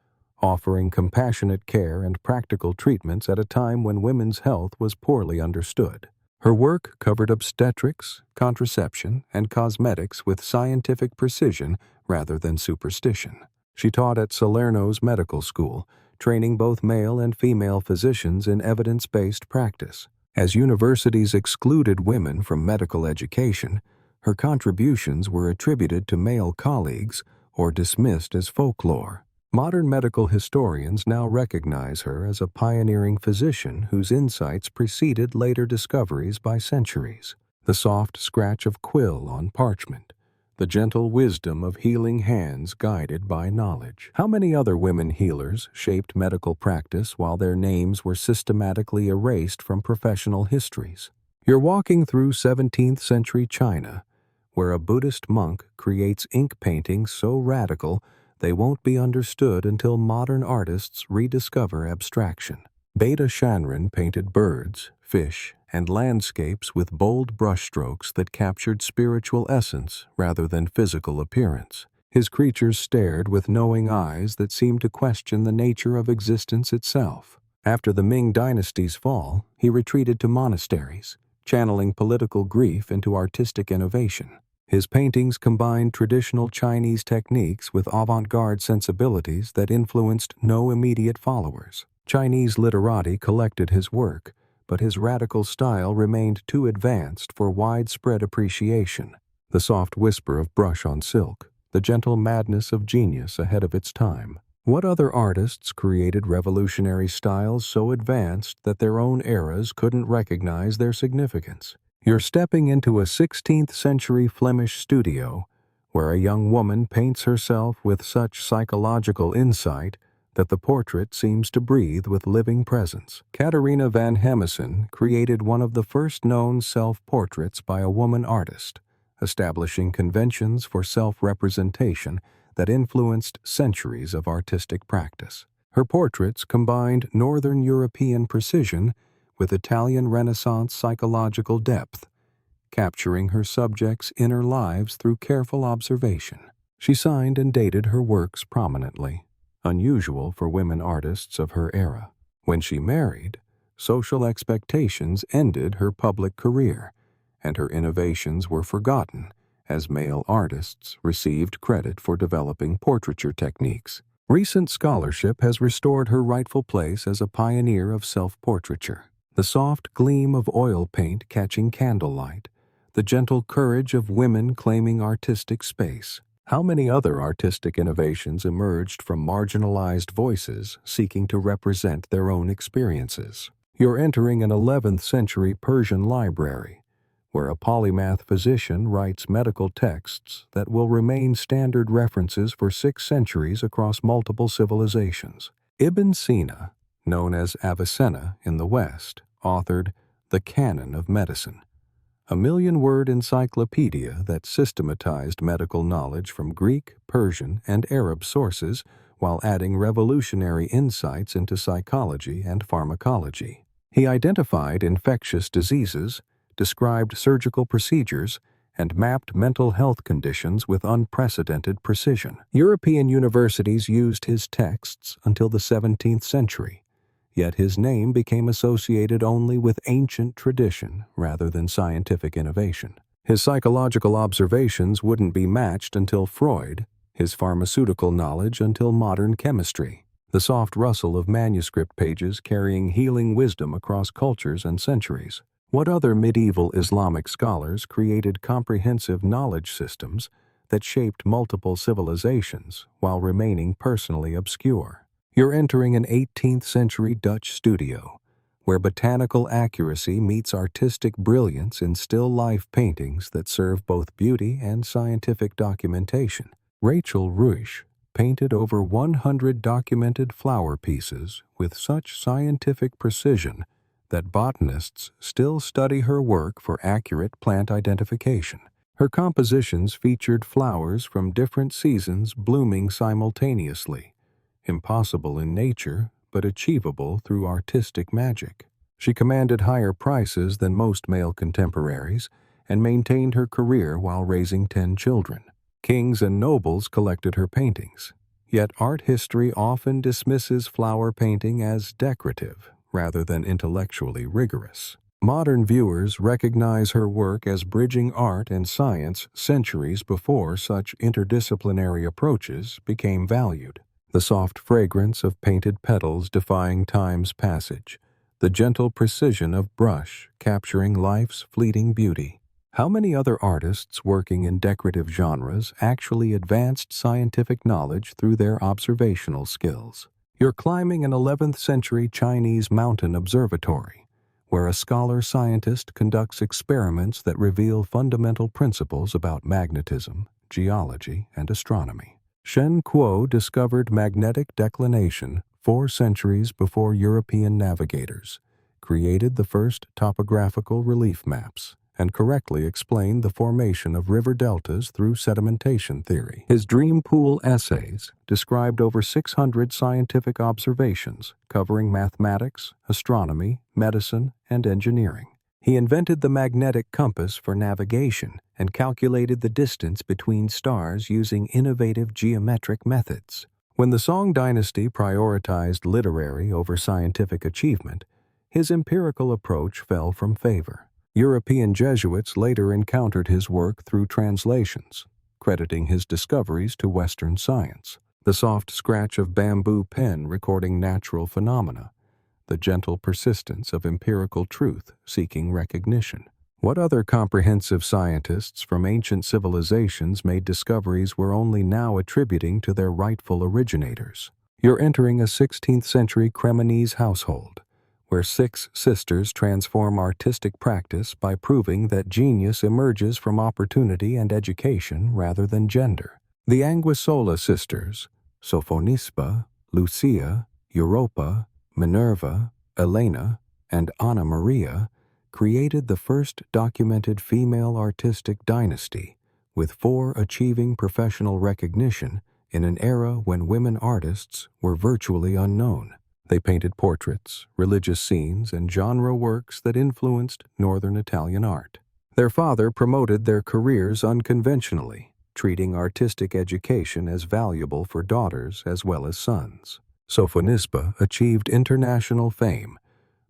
offering compassionate care and practical treatments at a time when women's health was poorly understood. Her work covered obstetrics, contraception, and cosmetics with scientific precision rather than superstition. She taught at Salerno's medical school, training both male and female physicians in evidence-based practice. As universities excluded women from medical education, her contributions were attributed to male colleagues or dismissed as folklore. Modern medical historians now recognize her as a pioneering physician whose insights preceded later discoveries by centuries. The soft scratch of quill on parchment, the gentle wisdom of healing hands guided by knowledge. How many other women healers shaped medical practice while their names were systematically erased from professional histories? You're walking through 17th century China, where a Buddhist monk creates ink paintings so radical they won't be understood until modern artists rediscover abstraction. Beda Shanren painted birds, fish, and landscapes with bold brushstrokes that captured spiritual essence rather than physical appearance. His creatures stared with knowing eyes that seemed to question the nature of existence itself. After the Ming dynasty's fall, he retreated to monasteries, channeling political grief into artistic innovation. His paintings combined traditional Chinese techniques with avant-garde sensibilities that influenced no immediate followers. Chinese literati collected his work, but his radical style remained too advanced for widespread appreciation. The soft whisper of brush on silk, the gentle madness of genius ahead of its time. What other artists created revolutionary styles so advanced that their own eras couldn't recognize their significance? You're stepping into a 16th century Flemish studio where a young woman paints herself with such psychological insight that the portrait seems to breathe with living presence. Catharina van Hemesen created one of the first known self-portraits by a woman artist, establishing conventions for self-representation that influenced centuries of artistic practice. Her portraits combined Northern European precision with Italian Renaissance psychological depth, capturing her subjects' inner lives through careful observation. She signed and dated her works prominently, unusual for women artists of her era. When she married, social expectations ended her public career, and her innovations were forgotten as male artists received credit for developing portraiture techniques. Recent scholarship has restored her rightful place as a pioneer of self-portraiture. The soft gleam of oil paint catching candlelight, the gentle courage of women claiming artistic space. How many other artistic innovations emerged from marginalized voices seeking to represent their own experiences? You're entering an 11th century Persian library, where a polymath physician writes medical texts that will remain standard references for 6 centuries across multiple civilizations. Ibn Sina, known as Avicenna in the West, authored The Canon of Medicine, a 1,000,000-word encyclopedia that systematized medical knowledge from Greek, Persian, and Arab sources while adding revolutionary insights into psychology and pharmacology. He identified infectious diseases, described surgical procedures, and mapped mental health conditions with unprecedented precision. European universities used his texts until the 17th century, yet his name became associated only with ancient tradition rather than scientific innovation. His psychological observations wouldn't be matched until Freud, his pharmaceutical knowledge until modern chemistry. The soft rustle of manuscript pages carrying healing wisdom across cultures and centuries. What other medieval Islamic scholars created comprehensive knowledge systems that shaped multiple civilizations while remaining personally obscure? You're entering an 18th century Dutch studio, where botanical accuracy meets artistic brilliance in still life paintings that serve both beauty and scientific documentation. Rachel Ruish painted over 100 documented flower pieces with such scientific precision that botanists still study her work for accurate plant identification. Her compositions featured flowers from different seasons blooming simultaneously, impossible in nature but achievable through artistic magic. She commanded higher prices than most male contemporaries and maintained her career while raising 10 children. Kings and nobles collected her paintings, yet art history often dismisses flower painting as decorative rather than intellectually rigorous. Modern viewers recognize her work as bridging art and science centuries before such interdisciplinary approaches became valued. The soft fragrance of painted petals defying time's passage, the gentle precision of brush capturing life's fleeting beauty. How many other artists working in decorative genres actually advanced scientific knowledge through their observational skills? You're climbing an 11th century Chinese mountain observatory, where a scholar-scientist conducts experiments that reveal fundamental principles about magnetism, geology, and astronomy. Shen Kuo discovered magnetic declination 4 centuries before European navigators, created the first topographical relief maps, and correctly explained the formation of river deltas through sedimentation theory. His dream pool essays described over 600 scientific observations covering mathematics, astronomy, medicine, and engineering. He invented the magnetic compass for navigation and calculated the distance between stars using innovative geometric methods. When the Song dynasty prioritized literary over scientific achievement, his empirical approach fell from favor. European Jesuits later encountered his work through translations, crediting his discoveries to Western science. The soft scratch of bamboo pen recording natural phenomena, the gentle persistence of empirical truth seeking recognition. What other comprehensive scientists from ancient civilizations made discoveries we're only now attributing to their rightful originators? You're entering a 16th century Cremonese household, where 6 sisters transform artistic practice by proving that genius emerges from opportunity and education rather than gender. The Anguissola sisters, Sophonisba, Lucia, Europa, Minerva, Elena, and Anna Maria, created the first documented female artistic dynasty, with 4 achieving professional recognition in an era when women artists were virtually unknown. They painted portraits, religious scenes, and genre works that influenced Northern Italian art. Their father promoted their careers unconventionally, treating artistic education as valuable for daughters as well as sons. Sophonisba achieved international fame,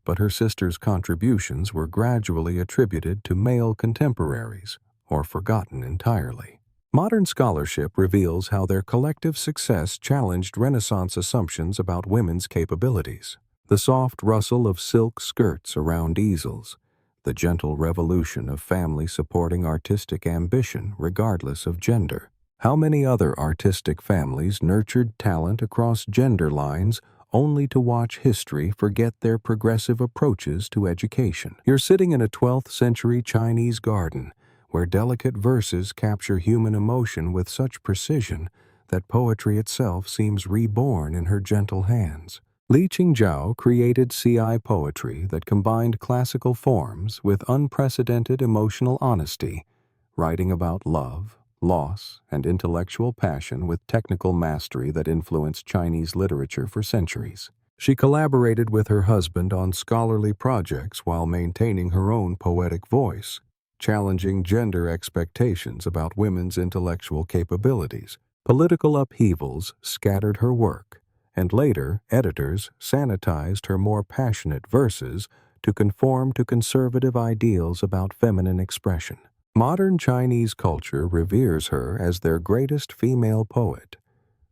but her sister's contributions were gradually attributed to male contemporaries or forgotten entirely. Modern scholarship reveals how their collective success challenged Renaissance assumptions about women's capabilities. The soft rustle of silk skirts around easels, the gentle revolution of family supporting artistic ambition regardless of gender. How many other artistic families nurtured talent across gender lines only to watch history forget their progressive approaches to education? You're sitting in a 12th century Chinese garden, where delicate verses capture human emotion with such precision that poetry itself seems reborn in her gentle hands. Li Qingzhao created CI poetry that combined classical forms with unprecedented emotional honesty, writing about love, loss, and intellectual passion with technical mastery that influenced Chinese literature for centuries. She collaborated with her husband on scholarly projects while maintaining her own poetic voice, challenging gender expectations about women's intellectual capabilities. Political upheavals scattered her work, and later editors sanitized her more passionate verses to conform to conservative ideals about feminine expression. Modern Chinese culture reveres her as their greatest female poet,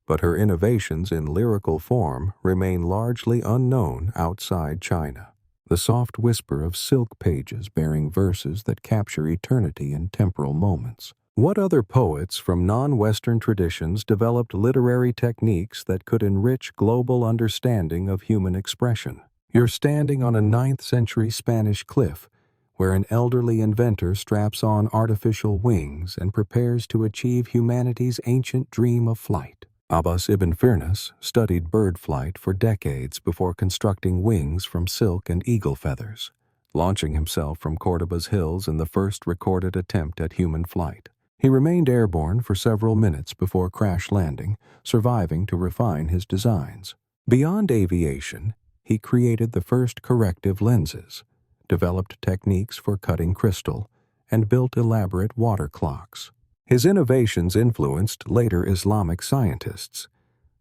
but her innovations in lyrical form remain largely unknown outside China. The soft whisper of silk pages bearing verses that capture eternity in temporal moments. What other poets from non-Western traditions developed literary techniques that could enrich global understanding of human expression? You're standing on a 9th century Spanish cliff, where an elderly inventor straps on artificial wings and prepares to achieve humanity's ancient dream of flight. Abbas ibn Firnas studied bird flight for decades before constructing wings from silk and eagle feathers, launching himself from Cordoba's hills in the first recorded attempt at human flight. He remained airborne for several minutes before crash landing, surviving to refine his designs. Beyond aviation, he created the first corrective lenses, developed techniques for cutting crystal, and built elaborate water clocks. His innovations influenced later Islamic scientists,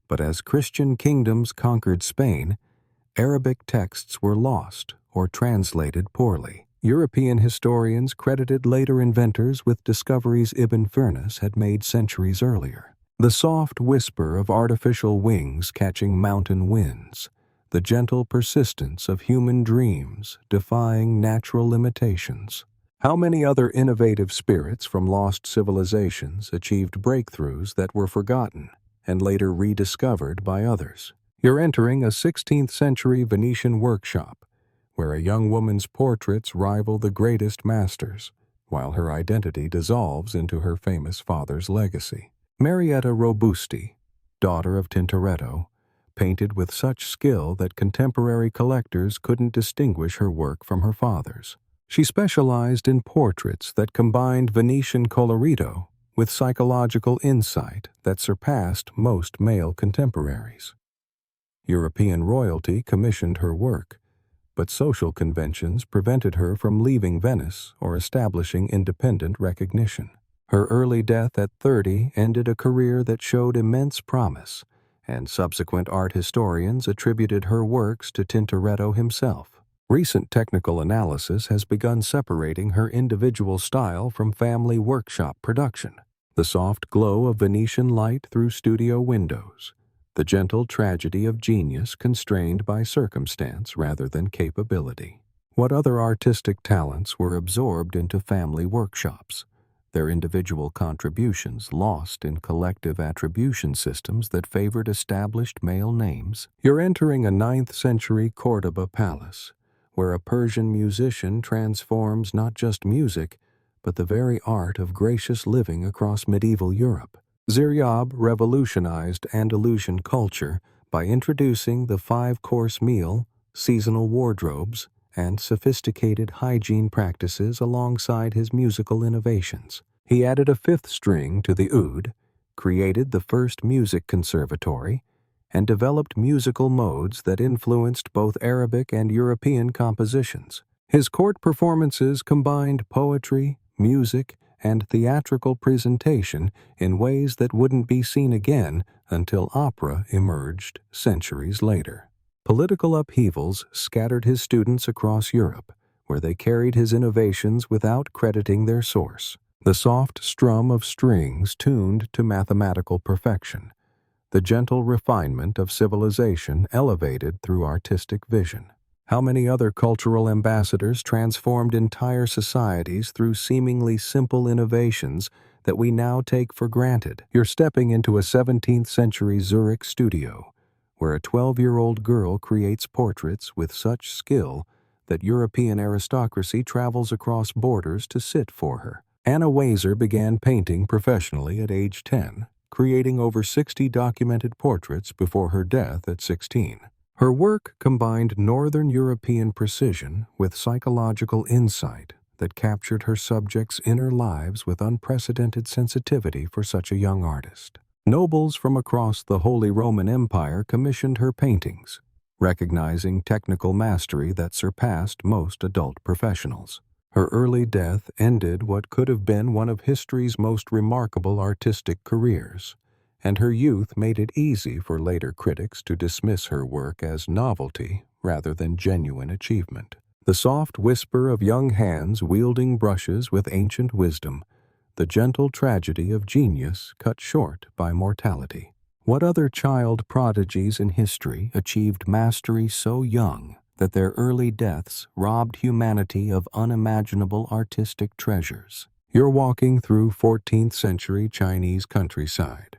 but as Christian kingdoms conquered Spain, Arabic texts were lost or translated poorly. European historians credited later inventors with discoveries Ibn Firnas had made centuries earlier. The soft whisper of artificial wings catching mountain winds, the gentle persistence of human dreams defying natural limitations. How many other innovative spirits from lost civilizations achieved breakthroughs that were forgotten and later rediscovered by others? You're entering a 16th century Venetian workshop, where a young woman's portraits rival the greatest masters, while her identity dissolves into her famous father's legacy. Marietta Robusti, daughter of Tintoretto, painted with such skill that contemporary collectors couldn't distinguish her work from her father's. She specialized in portraits that combined Venetian colorido with psychological insight that surpassed most male contemporaries. European royalty commissioned her work, but social conventions prevented her from leaving Venice or establishing independent recognition. Her early death at 30 ended a career that showed immense promise, and subsequent art historians attributed her works to Tintoretto himself. Recent technical analysis has begun separating her individual style from family workshop production. The soft glow of Venetian light through studio windows, the gentle tragedy of genius constrained by circumstance rather than capability. What other artistic talents were absorbed into family workshops, their individual contributions lost in collective attribution systems that favored established male names? You're entering a 9th century Cordoba palace, where a Persian musician transforms not just music, but the very art of gracious living across medieval Europe. Ziryab revolutionized Andalusian culture by introducing the 5-course meal, seasonal wardrobes, and sophisticated hygiene practices alongside his musical innovations. He added a 5th string to the oud, created the first music conservatory, and developed musical modes that influenced both Arabic and European compositions. His court performances combined poetry, music, and theatrical presentation in ways that wouldn't be seen again until opera emerged centuries later. Political upheavals scattered his students across Europe, where they carried his innovations without crediting their source. The soft strum of strings tuned to mathematical perfection, the gentle refinement of civilization elevated through artistic vision. How many other cultural ambassadors transformed entire societies through seemingly simple innovations that we now take for granted? You're stepping into a 17th century Zurich studio, where a 12-year-old girl creates portraits with such skill that European aristocracy travels across borders to sit for her. Anna Waser began painting professionally at age 10, creating over 60 documented portraits before her death at 16. Her work combined Northern European precision with psychological insight that captured her subjects' inner lives with unprecedented sensitivity for such a young artist. Nobles from across the Holy Roman Empire commissioned her paintings, recognizing technical mastery that surpassed most adult professionals. Her early death ended what could have been one of history's most remarkable artistic careers, and her youth made it easy for later critics to dismiss her work as novelty rather than genuine achievement. The soft whisper of young hands wielding brushes with ancient wisdom, the gentle tragedy of genius cut short by mortality. What other child prodigies in history achieved mastery so young that their early deaths robbed humanity of unimaginable artistic treasures? You're walking through 14th century Chinese countryside,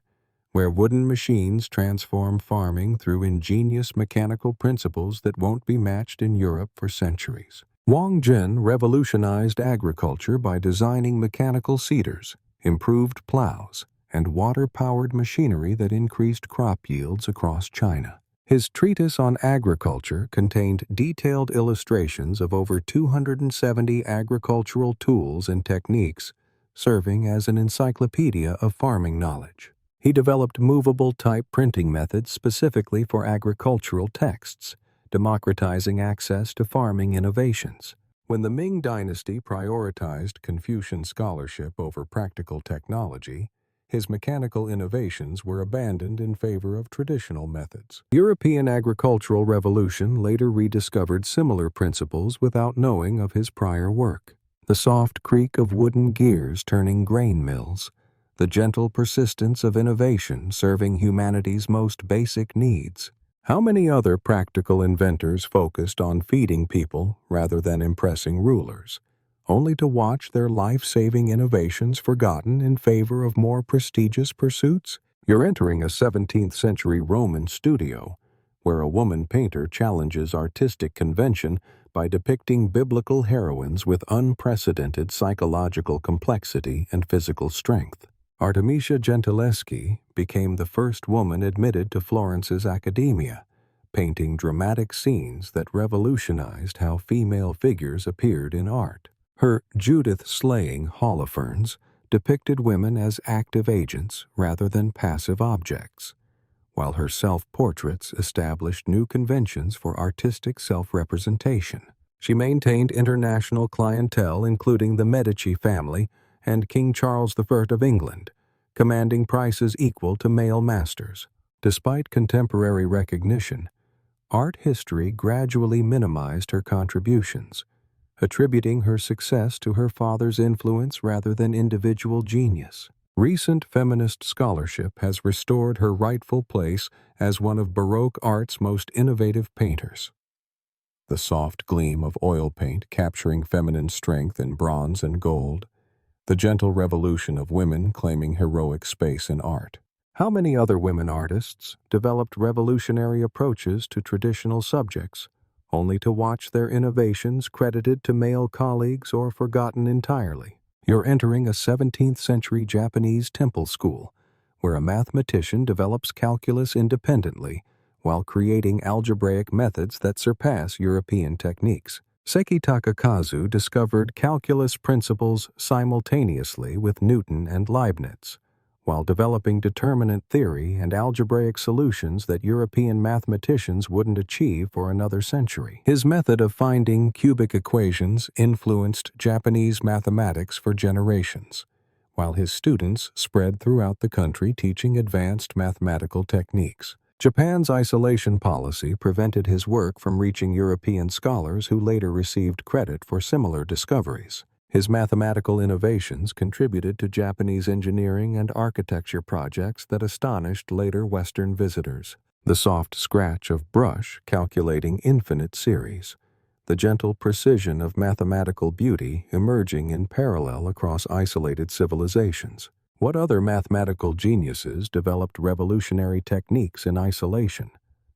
where wooden machines transform farming through ingenious mechanical principles that won't be matched in Europe for centuries. Wang Jin revolutionized agriculture by designing mechanical seeders, improved plows, and water-powered machinery that increased crop yields across China. His treatise on agriculture contained detailed illustrations of over 270 agricultural tools and techniques, serving as an encyclopedia of farming knowledge. He developed movable type printing methods specifically for agricultural texts, democratizing access to farming innovations. When the Ming Dynasty prioritized Confucian scholarship over practical technology, his mechanical innovations were abandoned in favor of traditional methods. The European agricultural revolution later rediscovered similar principles without knowing of his prior work. The soft creak of wooden gears turning grain mills, the gentle persistence of innovation serving humanity's most basic needs. How many other practical inventors focused on feeding people rather than impressing rulers, only to watch their life-saving innovations forgotten in favor of more prestigious pursuits? You're entering a 17th century Roman studio, where a woman painter challenges artistic convention by depicting biblical heroines with unprecedented psychological complexity and physical strength. Artemisia Gentileschi became the first woman admitted to Florence's Accademia, painting dramatic scenes that revolutionized how female figures appeared in art. Her Judith slaying Holofernes depicted women as active agents rather than passive objects, while her self-portraits established new conventions for artistic self-representation. She maintained international clientele including the Medici family and King Charles I of England, commanding prices equal to male masters. Despite contemporary recognition, art history gradually minimized her contributions, attributing her success to her father's influence rather than individual genius. Recent feminist scholarship has restored her rightful place as one of Baroque art's most innovative painters. The soft gleam of oil paint capturing feminine strength in bronze and gold, the gentle revolution of women claiming heroic space in art. How many other women artists developed revolutionary approaches to traditional subjects, only to watch their innovations credited to male colleagues or forgotten entirely? You're entering a 17th century Japanese temple school, where a mathematician develops calculus independently while creating algebraic methods that surpass European techniques. Seki Takakazu discovered calculus principles simultaneously with Newton and Leibniz, while developing determinant theory and algebraic solutions that European mathematicians wouldn't achieve for another century. His method of finding cubic equations influenced Japanese mathematics for generations, while his students spread throughout the country teaching advanced mathematical techniques. Japan's isolation policy prevented his work from reaching European scholars who later received credit for similar discoveries. His mathematical innovations contributed to Japanese engineering and architecture projects that astonished later Western visitors. The soft scratch of brush calculating infinite series, the gentle precision of mathematical beauty emerging in parallel across isolated civilizations. What other mathematical geniuses developed revolutionary techniques in isolation,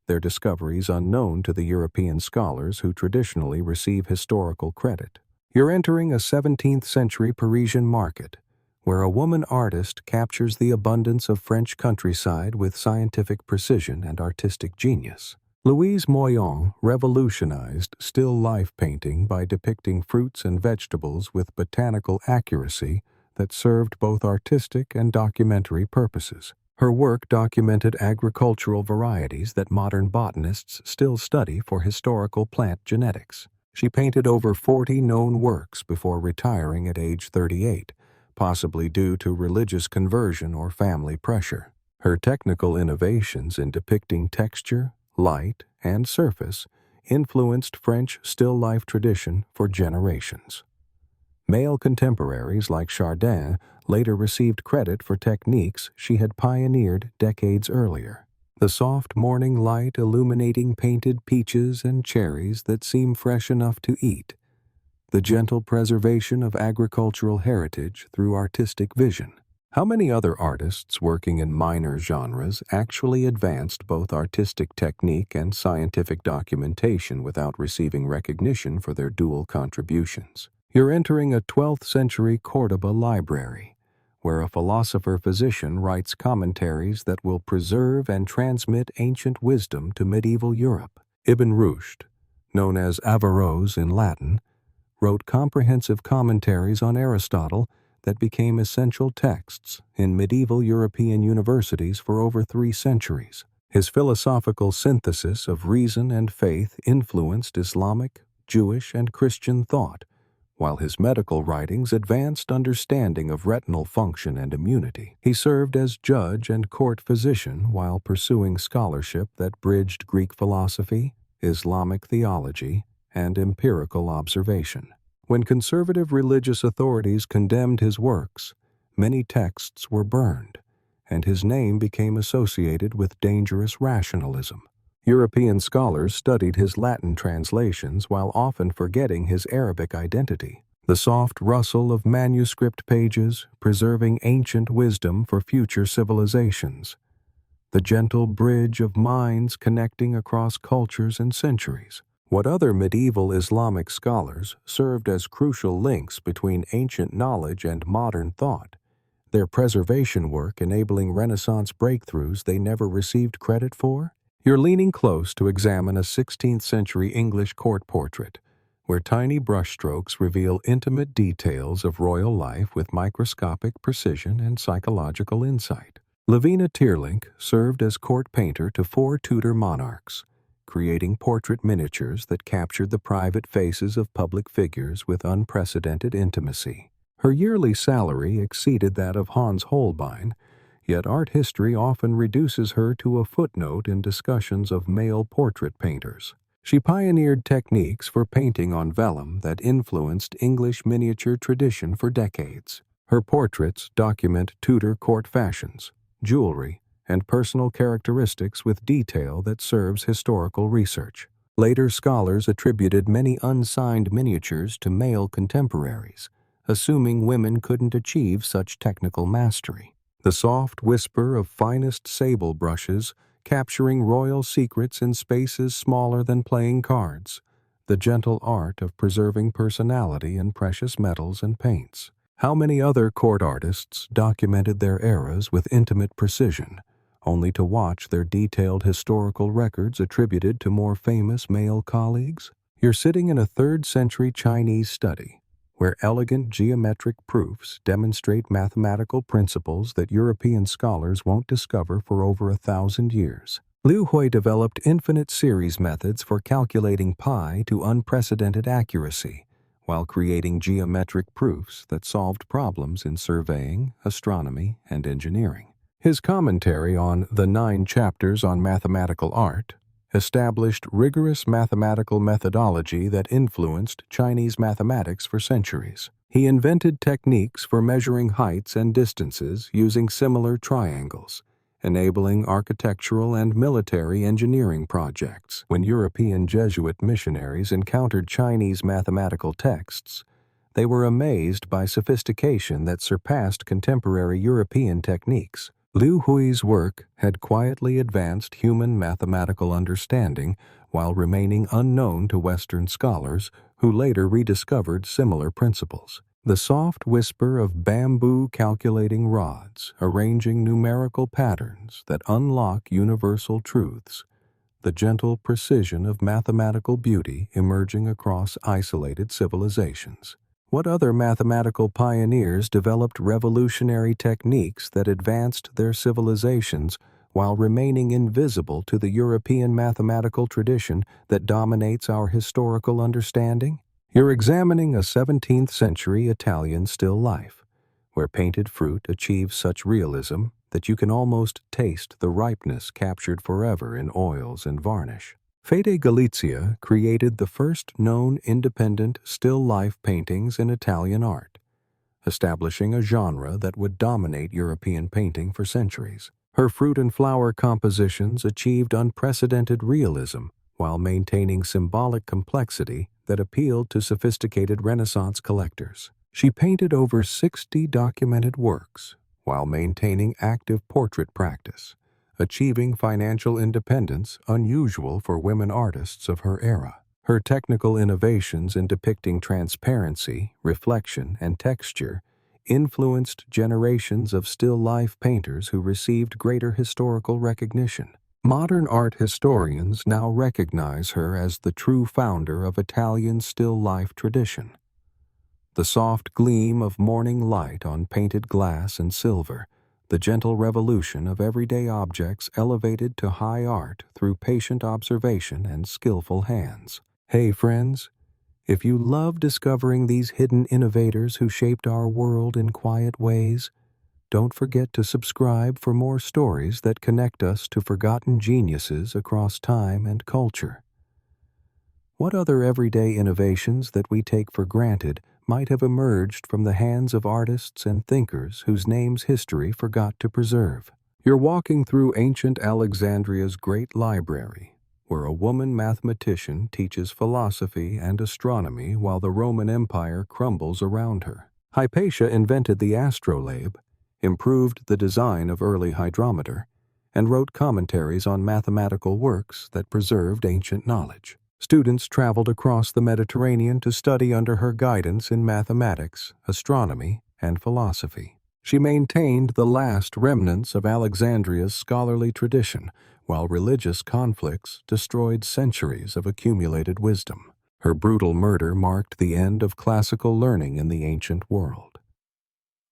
their discoveries unknown to the European scholars who traditionally receive historical credit? You're entering a 17th century Parisian market, where a woman artist captures the abundance of French countryside with scientific precision and artistic genius. Louise Moyon revolutionized still life painting by depicting fruits and vegetables with botanical accuracy that served both artistic and documentary purposes. Her work documented agricultural varieties that modern botanists still study for historical plant genetics. She painted over 40 known works before retiring at age 38, possibly due to religious conversion or family pressure. Her technical innovations in depicting texture, light, and surface influenced French still life tradition for generations. Male contemporaries like Chardin later received credit for techniques she had pioneered decades earlier. The soft morning light illuminating painted peaches and cherries that seem fresh enough to eat. The gentle preservation of agricultural heritage through artistic vision. How many other artists working in minor genres actually advanced both artistic technique and scientific documentation without receiving recognition for their dual contributions? You're entering a 12th century Cordoba library, where a philosopher-physician writes commentaries that will preserve and transmit ancient wisdom to medieval Europe. Ibn Rushd, known as Averroes in Latin, wrote comprehensive commentaries on Aristotle that became essential texts in medieval European universities for over 3 centuries. His philosophical synthesis of reason and faith influenced Islamic, Jewish, and Christian thought, while his medical writings advanced understanding of retinal function and immunity. He served as judge and court physician while pursuing scholarship that bridged Greek philosophy, Islamic theology, and empirical observation. When conservative religious authorities condemned his works, many texts were burned, and his name became associated with dangerous rationalism. European scholars studied his Latin translations while often forgetting his Arabic identity. The soft rustle of manuscript pages, preserving ancient wisdom for future civilizations. The gentle bridge of minds connecting across cultures and centuries. What other medieval Islamic scholars served as crucial links between ancient knowledge and modern thought, their preservation work enabling Renaissance breakthroughs they never received credit for? You're leaning close to examine a 16th century English court portrait, where tiny brushstrokes reveal intimate details of royal life with microscopic precision and psychological insight. Lavina Teerlinck served as court painter to 4 Tudor monarchs, creating portrait miniatures that captured the private faces of public figures with unprecedented intimacy. Her yearly salary exceeded that of Hans Holbein, yet art history often reduces her to a footnote in discussions of male portrait painters. She pioneered techniques for painting on vellum that influenced English miniature tradition for decades. Her portraits document Tudor court fashions, jewelry, and personal characteristics with detail that serves historical research. Later scholars attributed many unsigned miniatures to male contemporaries, assuming women couldn't achieve such technical mastery. The soft whisper of finest sable brushes capturing royal secrets in spaces smaller than playing cards, the gentle art of preserving personality in precious metals and paints. How many other court artists documented their eras with intimate precision, only to watch their detailed historical records attributed to more famous male colleagues? You're sitting in a 3rd century Chinese study, where elegant geometric proofs demonstrate mathematical principles that European scholars won't discover for over 1,000 years. Liu Hui developed infinite series methods for calculating pi to unprecedented accuracy, while creating geometric proofs that solved problems in surveying, astronomy, and engineering. His commentary on The 9 Chapters on Mathematical Art established rigorous mathematical methodology that influenced Chinese mathematics for centuries. He invented techniques for measuring heights and distances using similar triangles, enabling architectural and military engineering projects. When European Jesuit missionaries encountered Chinese mathematical texts, they were amazed by sophistication that surpassed contemporary European techniques. Liu Hui's work had quietly advanced human mathematical understanding while remaining unknown to Western scholars who later rediscovered similar principles. The soft whisper of bamboo calculating rods, arranging numerical patterns that unlock universal truths, the gentle precision of mathematical beauty emerging across isolated civilizations. What other mathematical pioneers developed revolutionary techniques that advanced their civilizations while remaining invisible to the European mathematical tradition that dominates our historical understanding? You're examining a 17th century Italian still life, where painted fruit achieves such realism that you can almost taste the ripeness captured forever in oils and varnish. Fede Galizia created the first known independent still life paintings in Italian art, establishing a genre that would dominate European painting for centuries. Her fruit and flower compositions achieved unprecedented realism while maintaining symbolic complexity that appealed to sophisticated Renaissance collectors. She painted over 60 documented works while maintaining active portrait practice, achieving financial independence unusual for women artists of her era. Her technical innovations in depicting transparency, reflection, and texture influenced generations of still-life painters who received greater historical recognition. Modern art historians now recognize her as the true founder of Italian still-life tradition. The soft gleam of morning light on painted glass and silver, the gentle revolution of everyday objects elevated to high art through patient observation and skillful hands. Hey friends, if you love discovering these hidden innovators who shaped our world in quiet ways, don't forget to subscribe for more stories that connect us to forgotten geniuses across time and culture. What other everyday innovations that we take for granted might have emerged from the hands of artists and thinkers whose names history forgot to preserve? You're walking through ancient Alexandria's great library, where a woman mathematician teaches philosophy and astronomy while the Roman Empire crumbles around her. Hypatia invented the astrolabe, improved the design of early hydrometer, and wrote commentaries on mathematical works that preserved ancient knowledge. Students traveled across the Mediterranean to study under her guidance in mathematics, astronomy, and philosophy. She maintained the last remnants of Alexandria's scholarly tradition, while religious conflicts destroyed centuries of accumulated wisdom. Her brutal murder marked the end of classical learning in the ancient world.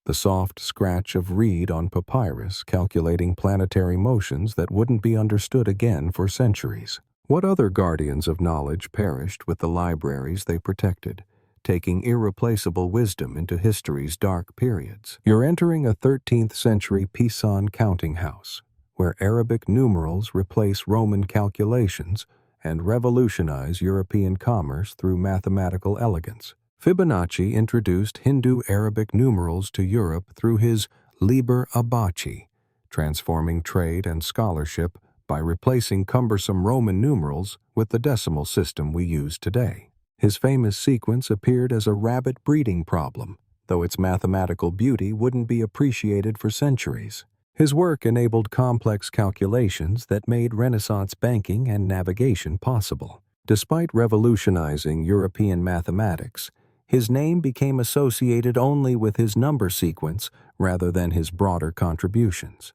The soft scratch of reed on papyrus calculating planetary motions that wouldn't be understood again for centuries. What other guardians of knowledge perished with the libraries they protected, taking irreplaceable wisdom into history's dark periods? You're entering a 13th century Pisan counting house, where Arabic numerals replace Roman calculations and revolutionize European commerce through mathematical elegance. Fibonacci introduced Hindu-Arabic numerals to Europe through his Liber Abaci, transforming trade and scholarship by replacing cumbersome Roman numerals with the decimal system we use today. His famous sequence appeared as a rabbit breeding problem, though its mathematical beauty wouldn't be appreciated for centuries. His work enabled complex calculations that made Renaissance banking and navigation possible. Despite revolutionizing European mathematics, his name became associated only with his number sequence rather than his broader contributions.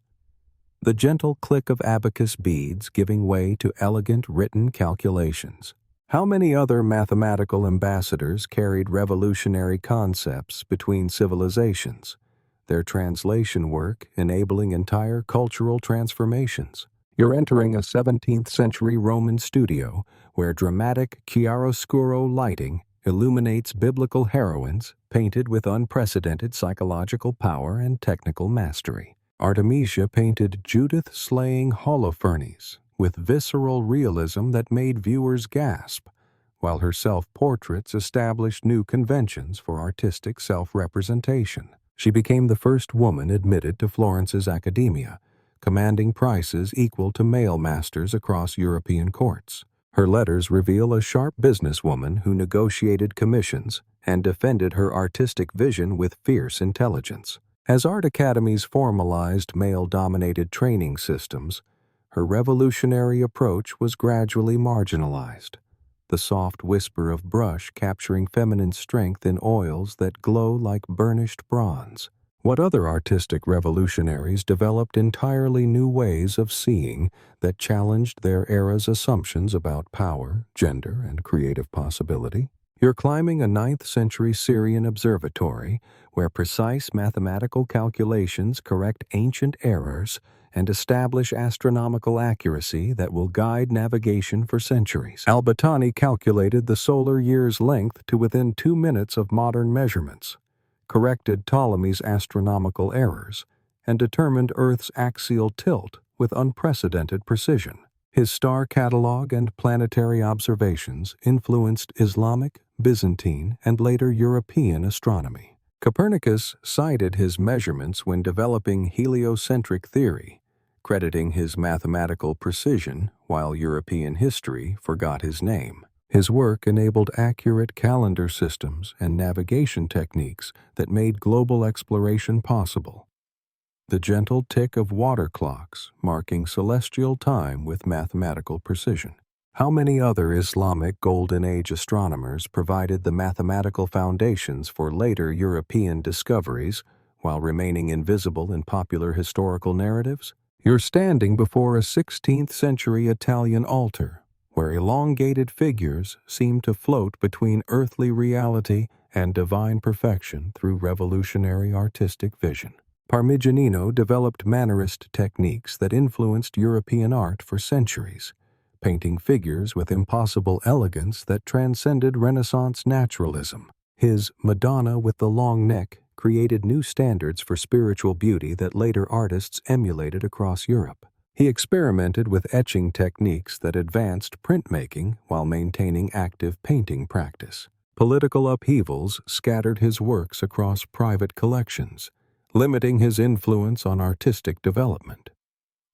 The gentle click of abacus beads giving way to elegant written calculations. How many other mathematical ambassadors carried revolutionary concepts between civilizations, their translation work enabling entire cultural transformations? You're entering a 17th century Roman studio where dramatic chiaroscuro lighting illuminates biblical heroines painted with unprecedented psychological power and technical mastery. Artemisia painted Judith slaying Holofernes with visceral realism that made viewers gasp, while her self-portraits established new conventions for artistic self-representation. She became the first woman admitted to Florence's Accademia, commanding prices equal to male masters across European courts. Her letters reveal a sharp businesswoman who negotiated commissions and defended her artistic vision with fierce intelligence. As art academies formalized male-dominated training systems, her revolutionary approach was gradually marginalized, the soft whisper of brush capturing feminine strength in oils that glow like burnished bronze. What other artistic revolutionaries developed entirely new ways of seeing that challenged their era's assumptions about power, gender, and creative possibility? You're climbing a 9th century Syrian observatory where precise mathematical calculations correct ancient errors and establish astronomical accuracy that will guide navigation for centuries. Al-Battani calculated the solar year's length to within 2 minutes of modern measurements, corrected Ptolemy's astronomical errors, and determined Earth's axial tilt with unprecedented precision. His star catalogue and planetary observations influenced Islamic, Byzantine, and later European astronomy. Copernicus cited his measurements when developing heliocentric theory, crediting his mathematical precision, while European history forgot his name. His work enabled accurate calendar systems and navigation techniques that made global exploration possible. The gentle tick of water clocks marking celestial time with mathematical precision. How many other Islamic Golden Age astronomers provided the mathematical foundations for later European discoveries while remaining invisible in popular historical narratives? You're standing before a 16th-century Italian altar, where elongated figures seem to float between earthly reality and divine perfection through revolutionary artistic vision. Parmigianino developed Mannerist techniques that influenced European art for centuries, painting figures with impossible elegance that transcended Renaissance naturalism. His Madonna with the long neck created new standards for spiritual beauty that later artists emulated across Europe. He experimented with etching techniques that advanced printmaking while maintaining active painting practice. Political upheavals scattered his works across private collections, limiting his influence on artistic development.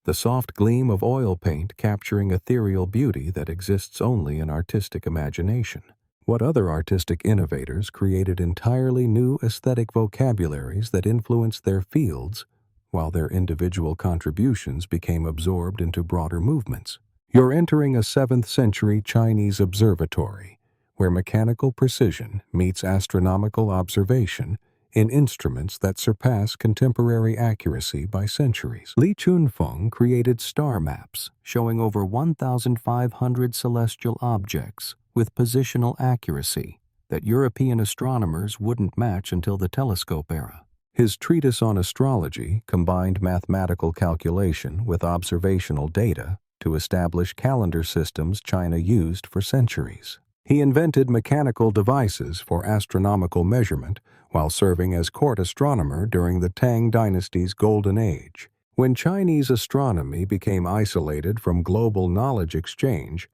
The soft gleam of oil paint capturing ethereal beauty that exists only in artistic imagination. What other artistic innovators created entirely new aesthetic vocabularies that influenced their fields, while their individual contributions became absorbed into broader movements? You're entering a 7th-century Chinese observatory, where mechanical precision meets astronomical observation in instruments that surpass contemporary accuracy by centuries. Li Chunfeng created star maps showing over 1,500 celestial objects with positional accuracy that European astronomers wouldn't match until the telescope era. His treatise on astrology combined mathematical calculation with observational data to establish calendar systems China used for centuries. He invented mechanical devices for astronomical measurement while serving as court astronomer during the Tang dynasty's Golden Age. When Chinese astronomy became isolated from global knowledge exchange,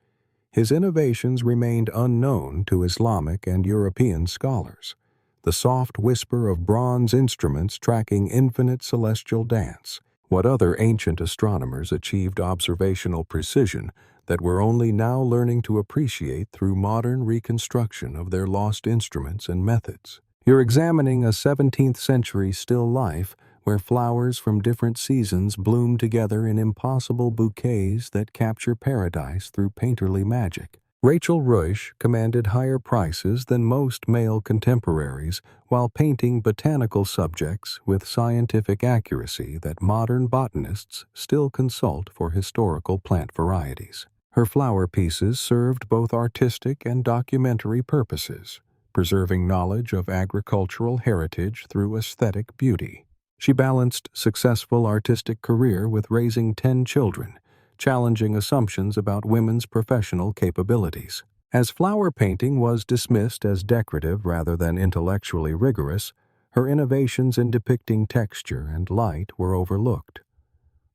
his innovations remained unknown to Islamic and European scholars. The soft whisper of bronze instruments tracking infinite celestial dance. What other ancient astronomers achieved observational precision that we're only now learning to appreciate through modern reconstruction of their lost instruments and methods? You're examining a 17th-century still life where flowers from different seasons bloom together in impossible bouquets that capture paradise through painterly magic. Rachel Rush commanded higher prices than most male contemporaries while painting botanical subjects with scientific accuracy that modern botanists still consult for historical plant varieties. Her flower pieces served both artistic and documentary purposes, preserving knowledge of agricultural heritage through aesthetic beauty. She balanced successful artistic career with raising 10 children, challenging assumptions about women's professional capabilities. As flower painting was dismissed as decorative rather than intellectually rigorous, her innovations in depicting texture and light were overlooked.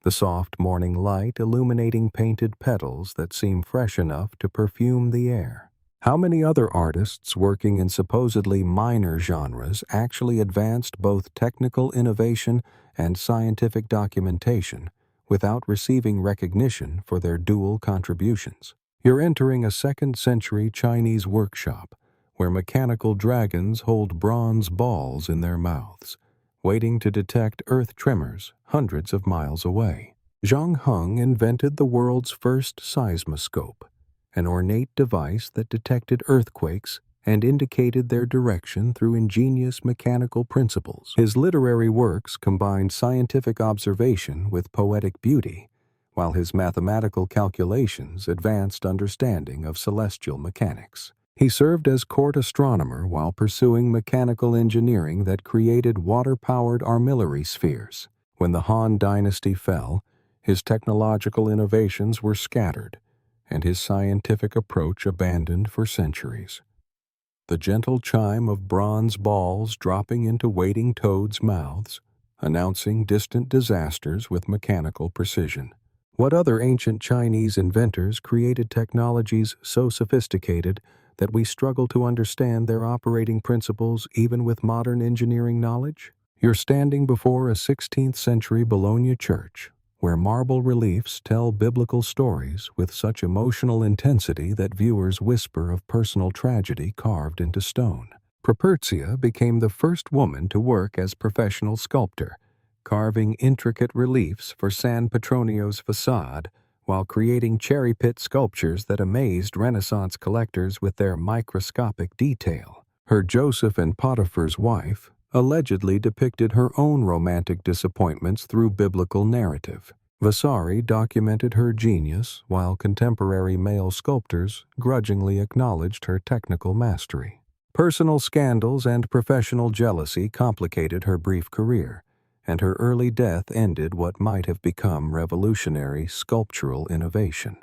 The soft morning light illuminating painted petals that seem fresh enough to perfume the air. How many other artists working in supposedly minor genres actually advanced both technical innovation and scientific documentation without receiving recognition for their dual contributions? You're entering a 2nd-century Chinese workshop where mechanical dragons hold bronze balls in their mouths, waiting to detect earth tremors hundreds of miles away. Zhang Heng invented the world's first seismoscope, an ornate device that detected earthquakes and indicated their direction through ingenious mechanical principles. His literary works combined scientific observation with poetic beauty, while his mathematical calculations advanced understanding of celestial mechanics. He served as court astronomer while pursuing mechanical engineering that created water-powered armillary spheres. When the Han Dynasty fell, his technological innovations were scattered, and his scientific approach abandoned for centuries. The gentle chime of bronze balls dropping into waiting toads' mouths, announcing distant disasters with mechanical precision. What other ancient Chinese inventors created technologies so sophisticated that we struggle to understand their operating principles even with modern engineering knowledge? You're standing before a 16th century Bologna church, where marble reliefs tell biblical stories with such emotional intensity that viewers whisper of personal tragedy carved into stone. Properzia became the first woman to work as professional sculptor, carving intricate reliefs for San Petronio's facade while creating cherry pit sculptures that amazed Renaissance collectors with their microscopic detail. Her Joseph and Potiphar's wife allegedly depicted her own romantic disappointments through biblical narrative. Vasari documented her genius while contemporary male sculptors grudgingly acknowledged her technical mastery. Personal scandals and professional jealousy complicated her brief career, and her early death ended what might have become revolutionary sculptural innovation.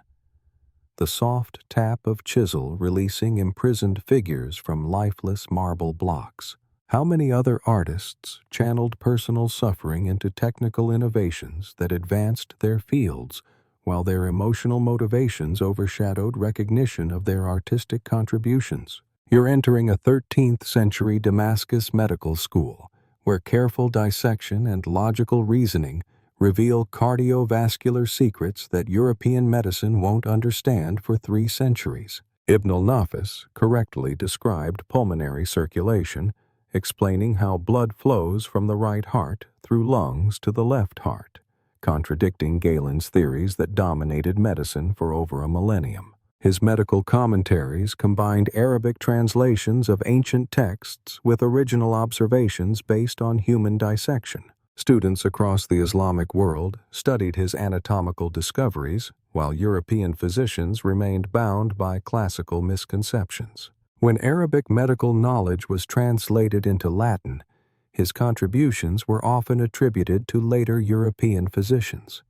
The soft tap of chisel releasing imprisoned figures from lifeless marble blocks. How many other artists channeled personal suffering into technical innovations that advanced their fields, while their emotional motivations overshadowed recognition of their artistic contributions? You're entering a 13th century Damascus medical school, where careful dissection and logical reasoning reveal cardiovascular secrets that European medicine won't understand for 3 centuries. Ibn al-Nafis correctly described pulmonary circulation, explaining how blood flows from the right heart through lungs to the left heart, contradicting Galen's theories that dominated medicine for over a millennium. His medical commentaries combined Arabic translations of ancient texts with original observations based on human dissection. Students across the Islamic world studied his anatomical discoveries, while European physicians remained bound by classical misconceptions. When Arabic medical knowledge was translated into Latin, his contributions were often attributed to later European physicians.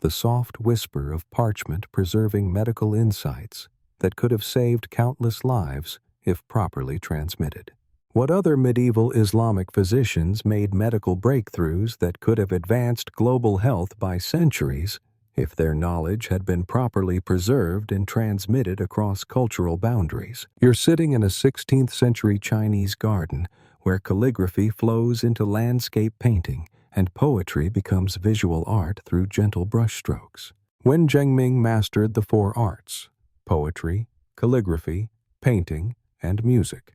The soft whisper of parchment preserving medical insights that could have saved countless lives if properly transmitted. What other medieval Islamic physicians made medical breakthroughs that could have advanced global health by centuries if their knowledge had been properly preserved and transmitted across cultural boundaries? You're sitting in a 16th century Chinese garden where calligraphy flows into landscape painting and poetry becomes visual art through gentle brushstrokes. Wen Zhengming mastered the 4 arts: poetry, calligraphy, painting, and music,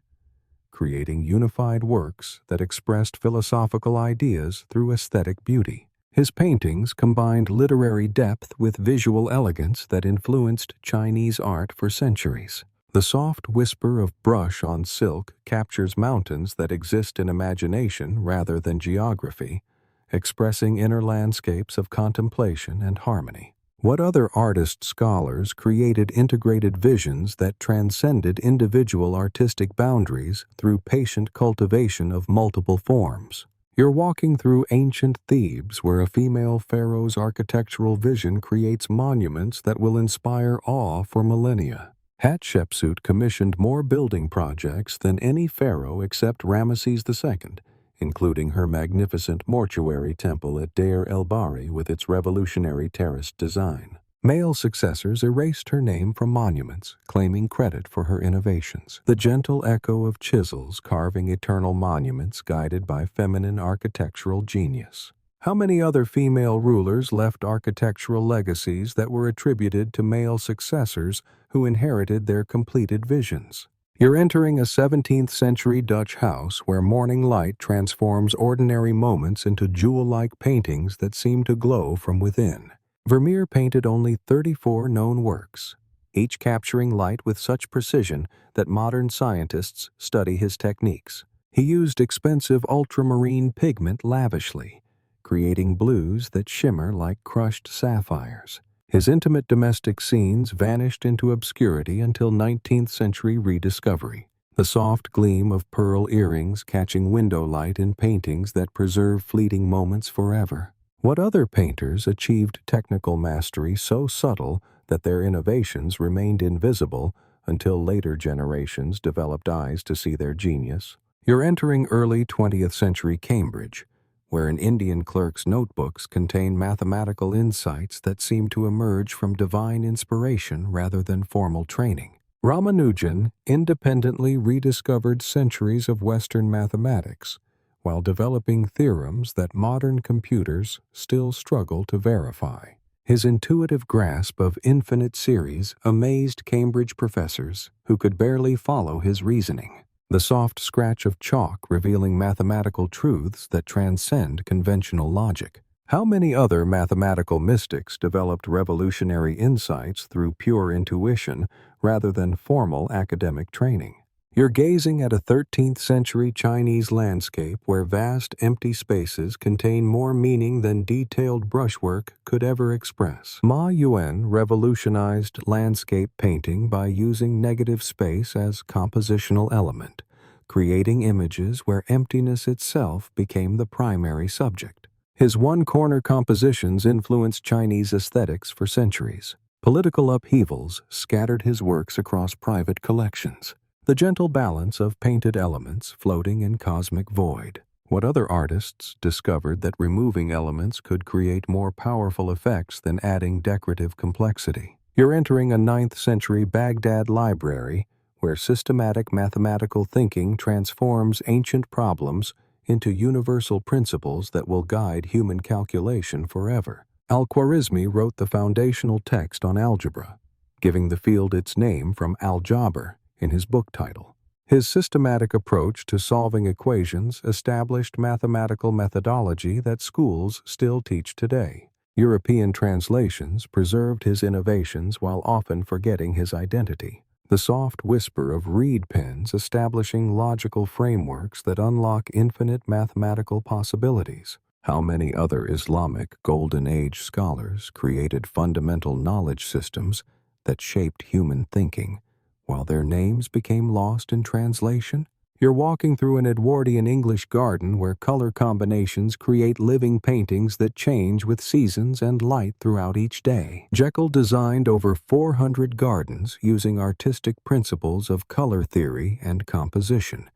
creating unified works that expressed philosophical ideas through aesthetic beauty. His paintings combined literary depth with visual elegance that influenced Chinese art for centuries. The soft whisper of brush on silk captures mountains that exist in imagination rather than geography, expressing inner landscapes of contemplation and harmony. What other artist-scholars created integrated visions that transcended individual artistic boundaries through patient cultivation of multiple forms? You're walking through ancient Thebes, where a female pharaoh's architectural vision creates monuments that will inspire awe for millennia. Hatshepsut commissioned more building projects than any pharaoh except Ramesses II, including her magnificent mortuary temple at Deir el-Bahri with its revolutionary terraced design. Male successors erased her name from monuments, claiming credit for her innovations. The gentle echo of chisels carving eternal monuments guided by feminine architectural genius. How many other female rulers left architectural legacies that were attributed to male successors who inherited their completed visions? You're entering a 17th century Dutch house where morning light transforms ordinary moments into jewel-like paintings that seem to glow from within. Vermeer painted only 34 known works, each capturing light with such precision that modern scientists study his techniques. He used expensive ultramarine pigment lavishly, creating blues that shimmer like crushed sapphires. His intimate domestic scenes vanished into obscurity until 19th century rediscovery, the soft gleam of pearl earrings catching window light in paintings that preserve fleeting moments forever. What other painters achieved technical mastery so subtle that their innovations remained invisible until later generations developed eyes to see their genius? You're entering early 20th century Cambridge, where an Indian clerk's notebooks contain mathematical insights that seem to emerge from divine inspiration rather than formal training. Ramanujan independently rediscovered centuries of Western mathematics, while developing theorems that modern computers still struggle to verify. His intuitive grasp of infinite series amazed Cambridge professors who could barely follow his reasoning. The soft scratch of chalk revealing mathematical truths that transcend conventional logic. How many other mathematical mystics developed revolutionary insights through pure intuition rather than formal academic training? You're gazing at a 13th century Chinese landscape where vast empty spaces contain more meaning than detailed brushwork could ever express. Ma Yuan revolutionized landscape painting by using negative space as compositional element, creating images where emptiness itself became the primary subject. His one-corner compositions influenced Chinese aesthetics for centuries. Political upheavals scattered his works across private collections. The gentle balance of painted elements floating in cosmic void. What other artists discovered that removing elements could create more powerful effects than adding decorative complexity? You're entering a 9th century Baghdad library where systematic mathematical thinking transforms ancient problems into universal principles that will guide human calculation forever. Al-Khwarizmi wrote the foundational text on algebra, giving the field its name from Al-Jabr in his book title. His systematic approach to solving equations established mathematical methodology that schools still teach today. European translations preserved his innovations while often forgetting his identity. The soft whisper of reed pens establishing logical frameworks that unlock infinite mathematical possibilities. How many other Islamic Golden Age scholars created fundamental knowledge systems that shaped human thinking, while their names became lost in translation? You're walking through an Edwardian English garden where color combinations create living paintings that change with seasons and light throughout each day. Jekyll designed over 400 gardens using artistic principles of color theory and composition,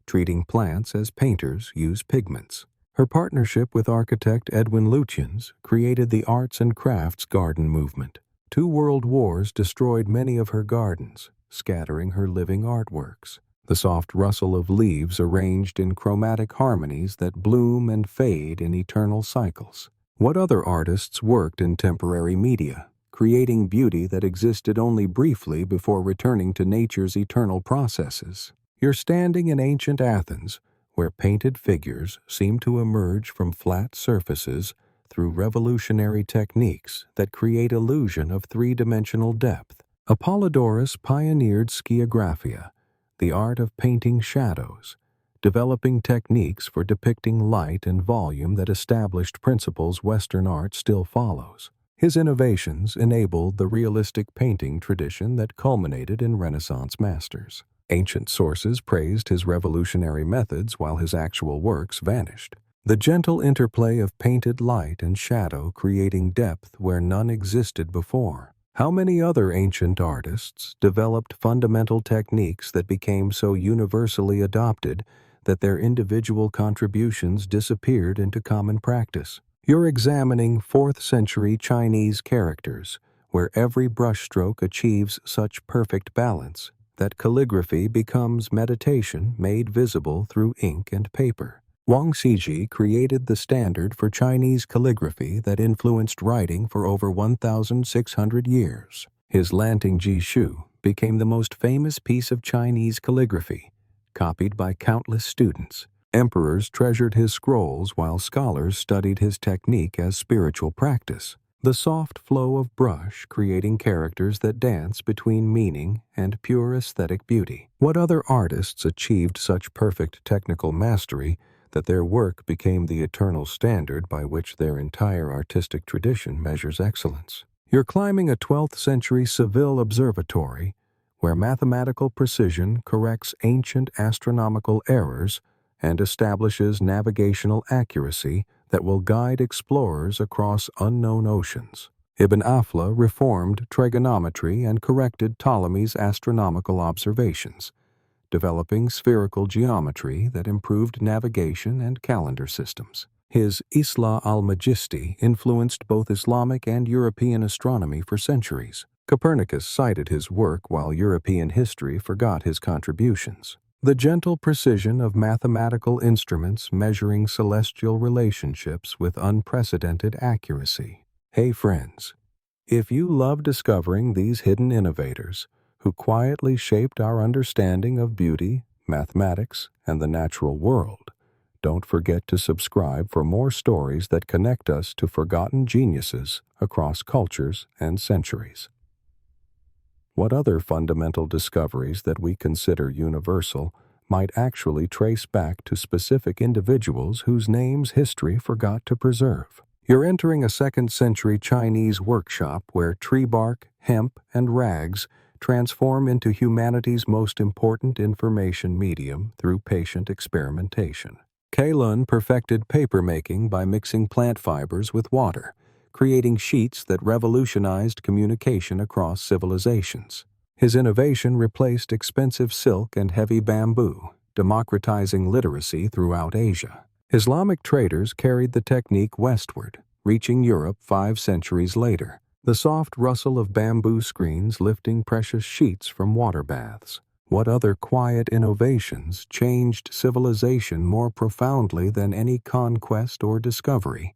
treating plants as painters use pigments. Her partnership with architect Edwin Lutyens created the arts and crafts garden movement. 2 world wars destroyed many of her gardens, scattering her living artworks. The soft rustle of leaves arranged in chromatic harmonies that bloom and fade in eternal cycles. What other artists worked in temporary media, creating beauty that existed only briefly before returning to nature's eternal processes? You're standing in ancient Athens, where painted figures seem to emerge from flat surfaces through revolutionary techniques that create illusion of three-dimensional depth. Apollodorus pioneered skiagraphia, the art of painting shadows, developing techniques for depicting light and volume that established principles Western art still follows. His innovations enabled the realistic painting tradition that culminated in Renaissance masters. Ancient sources praised his revolutionary methods while his actual works vanished. The gentle interplay of painted light and shadow creating depth where none existed before. How many other ancient artists developed fundamental techniques that became so universally adopted that their individual contributions disappeared into common practice? You're examining 4th century Chinese characters, where every brushstroke achieves such perfect balance that calligraphy becomes meditation made visible through ink and paper. Wang Xiji created the standard for Chinese calligraphy that influenced writing for over 1,600 years. His Lanting Jishu became the most famous piece of Chinese calligraphy, copied by countless students. Emperors treasured his scrolls while scholars studied his technique as spiritual practice. The soft flow of brush creating characters that dance between meaning and pure aesthetic beauty. What other artists achieved such perfect technical mastery that their work became the eternal standard by which their entire artistic tradition measures excellence? You're climbing a 12th century Seville observatory where mathematical precision corrects ancient astronomical errors and establishes navigational accuracy that will guide explorers across unknown oceans. Ibn Afla reformed trigonometry and corrected Ptolemy's astronomical observations, developing spherical geometry that improved navigation and calendar systems. His Isla al-Majisti influenced both Islamic and European astronomy for centuries. Copernicus cited his work while European history forgot his contributions. The gentle precision of mathematical instruments measuring celestial relationships with unprecedented accuracy. Hey friends, if you love discovering these hidden innovators who quietly shaped our understanding of beauty, mathematics, and the natural world, don't forget to subscribe for more stories that connect us to forgotten geniuses across cultures and centuries. What other fundamental discoveries that we consider universal might actually trace back to specific individuals whose names history forgot to preserve? You're entering a second-century Chinese workshop where tree bark, hemp, and rags transform into humanity's most important information medium through patient experimentation. Kalun perfected paper-making by mixing plant fibers with water, creating sheets that revolutionized communication across civilizations. His innovation replaced expensive silk and heavy bamboo, democratizing literacy throughout Asia. Islamic traders carried the technique westward, reaching Europe 5 centuries later, the soft rustle of bamboo screens lifting precious sheets from water baths. What other quiet innovations changed civilization more profoundly than any conquest or discovery,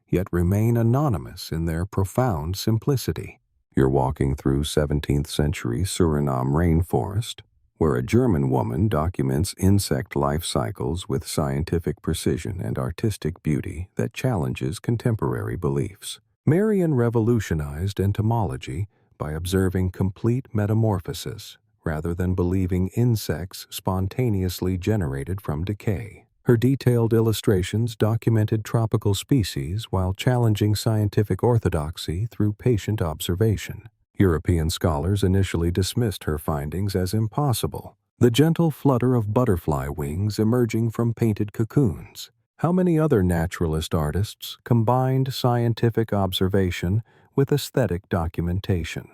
yet remain anonymous in their profound simplicity? You're walking through 17th century Suriname rainforest, where a German woman documents insect life cycles with scientific precision and artistic beauty that challenges contemporary beliefs. Marion revolutionized entomology by observing complete metamorphosis rather than believing insects spontaneously generated from decay. Her detailed illustrations documented tropical species while challenging scientific orthodoxy through patient observation. European scholars initially dismissed her findings as impossible, the gentle flutter of butterfly wings emerging from painted cocoons. How many other naturalist artists combined scientific observation with aesthetic documentation,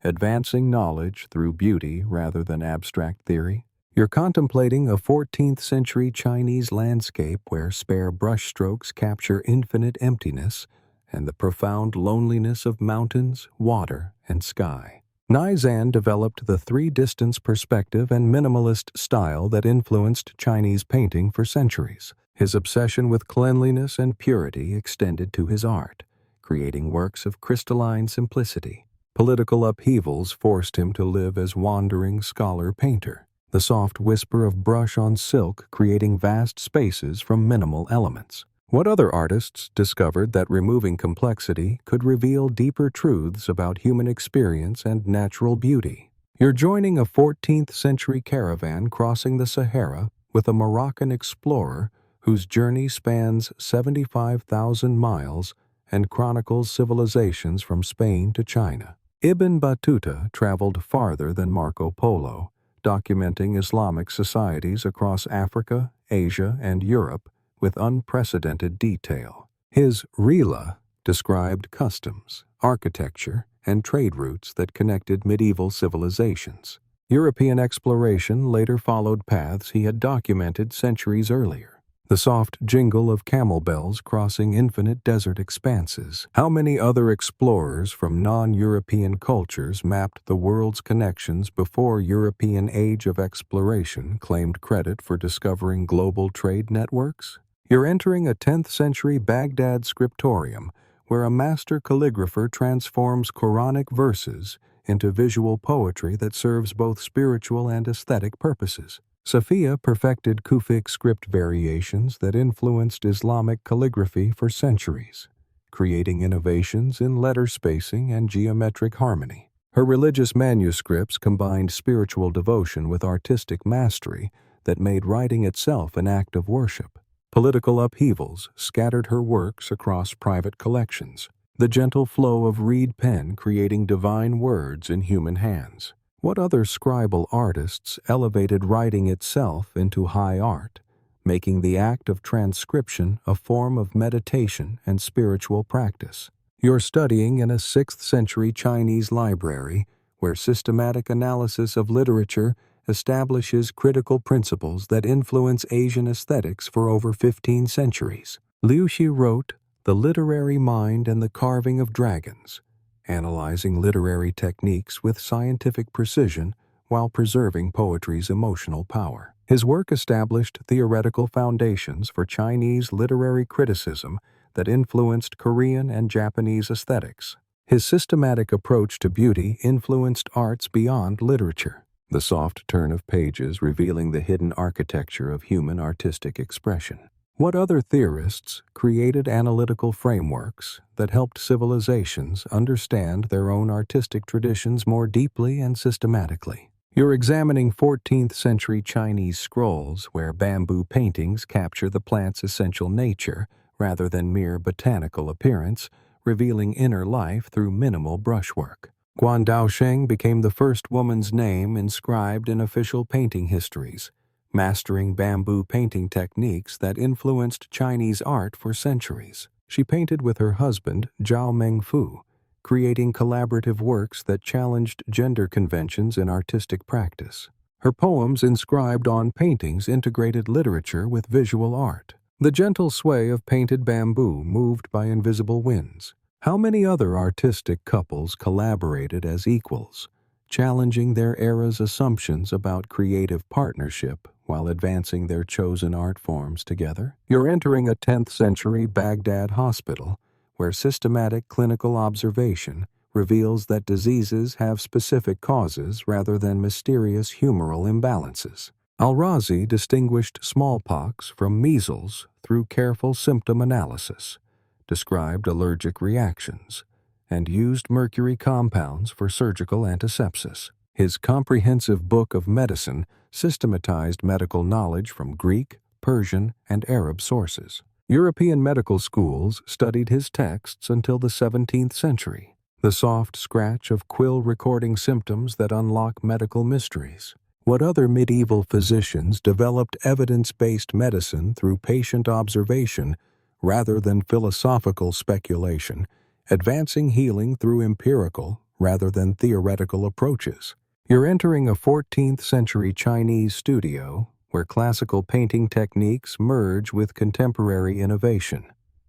advancing knowledge through beauty rather than abstract theory? You're contemplating a 14th century Chinese landscape where spare brushstrokes capture infinite emptiness and the profound loneliness of mountains, water, and sky. Nizan developed the three-distance perspective and minimalist style that influenced Chinese painting for centuries. His obsession with cleanliness and purity extended to his art, creating works of crystalline simplicity. Political upheavals forced him to live as wandering scholar-painter, the soft whisper of brush on silk creating vast spaces from minimal elements. What other artists discovered that removing complexity could reveal deeper truths about human experience and natural beauty? You're joining a 14th century caravan crossing the Sahara with a Moroccan explorer whose journey spans 75,000 miles and chronicles civilizations from Spain to China. Ibn Battuta traveled farther than Marco Polo, documenting Islamic societies across Africa, Asia, and Europe with unprecedented detail. His Rila described customs, architecture, and trade routes that connected medieval civilizations. European exploration later followed paths he had documented centuries earlier. The soft jingle of camel bells crossing infinite desert expanses. How many other explorers from non-European cultures mapped the world's connections before European age of exploration claimed credit for discovering global trade networks? You're entering a 10th century Baghdad scriptorium where a master calligrapher transforms Quranic verses into visual poetry that serves both spiritual and aesthetic purposes. Sophia perfected Kufic script variations that influenced Islamic calligraphy for centuries, creating innovations in letter spacing and geometric harmony. Her religious manuscripts combined spiritual devotion with artistic mastery that made writing itself an act of worship. Political upheavals scattered her works across private collections, the gentle flow of reed pen creating divine words in human hands. What other scribal artists elevated writing itself into high art, making the act of transcription a form of meditation and spiritual practice? You're studying in a 6th century Chinese library where systematic analysis of literature establishes critical principles that influence Asian aesthetics for over 15 centuries. Liu Xi wrote The Literary Mind and the Carving of Dragons, analyzing literary techniques with scientific precision while preserving poetry's emotional power. His work established theoretical foundations for Chinese literary criticism that influenced Korean and Japanese aesthetics. His systematic approach to beauty influenced arts beyond literature, the soft turn of pages revealing the hidden architecture of human artistic expression. What other theorists created analytical frameworks that helped civilizations understand their own artistic traditions more deeply and systematically? You're examining 14th century Chinese scrolls where bamboo paintings capture the plant's essential nature rather than mere botanical appearance, revealing inner life through minimal brushwork. Guan Daosheng became the first woman's name inscribed in official painting histories, mastering bamboo painting techniques that influenced Chinese art for centuries. She painted with her husband, Zhao Mengfu, creating collaborative works that challenged gender conventions in artistic practice. Her poems inscribed on paintings integrated literature with visual art. The gentle sway of painted bamboo moved by invisible winds. How many other artistic couples collaborated as equals, challenging their era's assumptions about creative partnership while advancing their chosen art forms together? You're entering a 10th century Baghdad hospital where systematic clinical observation reveals that diseases have specific causes rather than mysterious humoral imbalances. Al-Razi distinguished smallpox from measles through careful symptom analysis, described allergic reactions, and used mercury compounds for surgical antisepsis. His comprehensive book of medicine systematized medical knowledge from Greek, Persian, and Arab sources. European medical schools studied his texts until the 17th century, the soft scratch of quill recording symptoms that unlock medical mysteries. What other medieval physicians developed evidence-based medicine through patient observation rather than philosophical speculation, advancing healing through empirical rather than theoretical approaches? You're entering a 14th century Chinese studio where classical painting techniques merge with contemporary innovation,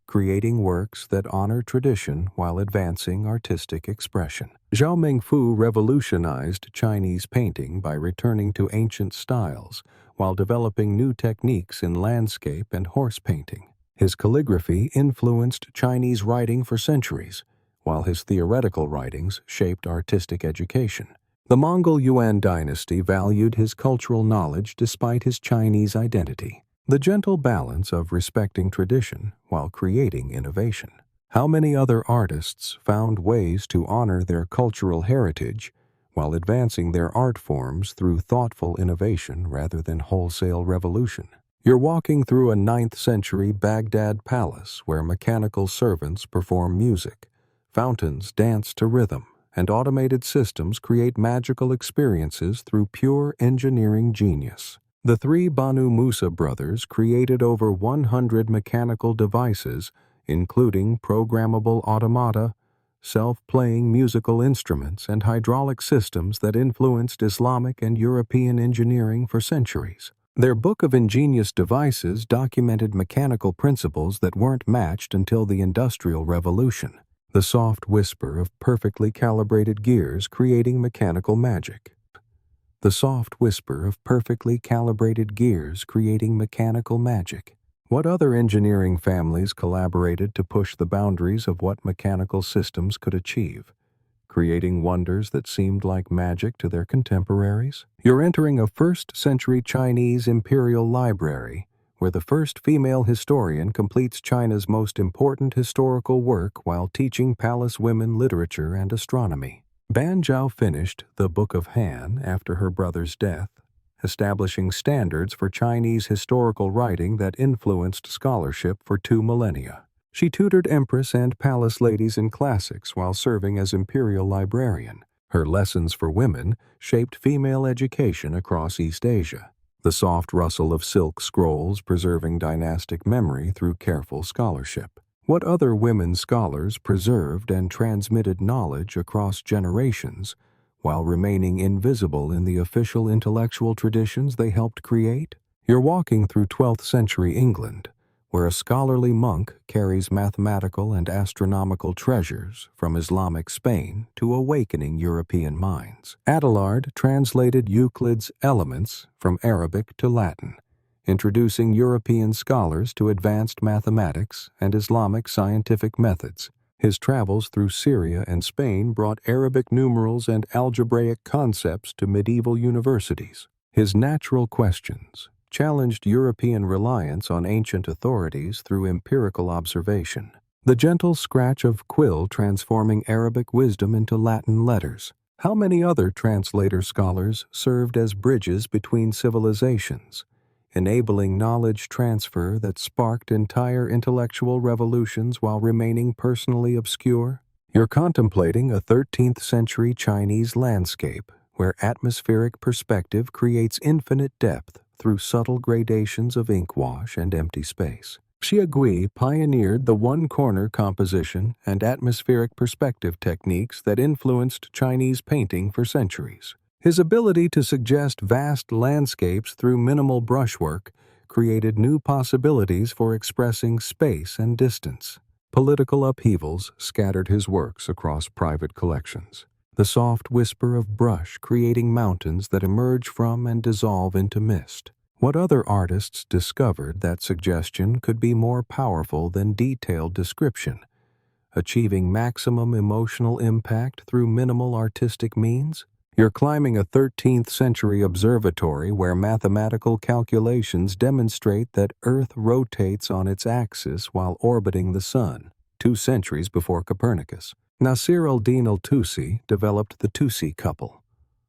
creating works that honor tradition while advancing artistic expression. Zhao Mengfu revolutionized Chinese painting by returning to ancient styles while developing new techniques in landscape and horse painting. His calligraphy influenced Chinese writing for centuries, while his theoretical writings shaped artistic education. The Mongol Yuan dynasty valued his cultural knowledge despite his Chinese identity, the gentle balance of respecting tradition while creating innovation. How many other artists found ways to honor their cultural heritage while advancing their art forms through thoughtful innovation rather than wholesale revolution? You're walking through a 9th century Baghdad palace where mechanical servants perform music, fountains dance to rhythm, and automated systems create magical experiences through pure engineering genius. The three Banu Musa brothers created over 100 mechanical devices, including programmable automata, self-playing musical instruments, and hydraulic systems that influenced Islamic and European engineering for centuries. Their book of ingenious devices documented mechanical principles that weren't matched until the Industrial Revolution. The soft whisper of perfectly calibrated gears creating mechanical magic. The soft whisper of perfectly calibrated gears creating mechanical magic. What other engineering families collaborated to push the boundaries of what mechanical systems could achieve, creating wonders that seemed like magic to their contemporaries? You're entering a 1st century Chinese imperial library, where the first female historian completes China's most important historical work while teaching palace women literature and astronomy. Ban Zhao finished the Book of Han after her brother's death, establishing standards for Chinese historical writing that influenced scholarship for 2 millennia. She tutored empress and palace ladies in classics while serving as imperial librarian. Her lessons for women shaped female education across East Asia, the soft rustle of silk scrolls preserving dynastic memory through careful scholarship. What other women scholars preserved and transmitted knowledge across generations while remaining invisible in the official intellectual traditions they helped create? You're walking through 12th century England, where a scholarly monk carries mathematical and astronomical treasures from Islamic Spain to awakening European minds. Abelard translated Euclid's Elements from Arabic to Latin, introducing European scholars to advanced mathematics and Islamic scientific methods. His travels through Syria and Spain brought Arabic numerals and algebraic concepts to medieval universities. His natural questions challenged European reliance on ancient authorities through empirical observation. The gentle scratch of quill transforming Arabic wisdom into Latin letters. How many other translator-scholars served as bridges between civilizations, enabling knowledge transfer that sparked entire intellectual revolutions while remaining personally obscure? You're contemplating a 13th century Chinese landscape where atmospheric perspective creates infinite depth through subtle gradations of ink wash and empty space. Xia Gui pioneered the one-corner composition and atmospheric perspective techniques that influenced Chinese painting for centuries. His ability to suggest vast landscapes through minimal brushwork created new possibilities for expressing space and distance. Political upheavals scattered his works across private collections. The soft whisper of brush creating mountains that emerge from and dissolve into mist. What other artists discovered that suggestion could be more powerful than detailed description, achieving maximum emotional impact through minimal artistic means? You're climbing a 13th century observatory where mathematical calculations demonstrate that Earth rotates on its axis while orbiting the Sun, 2 centuries before Copernicus. Nasir al-Din al-Tusi developed the Tusi couple,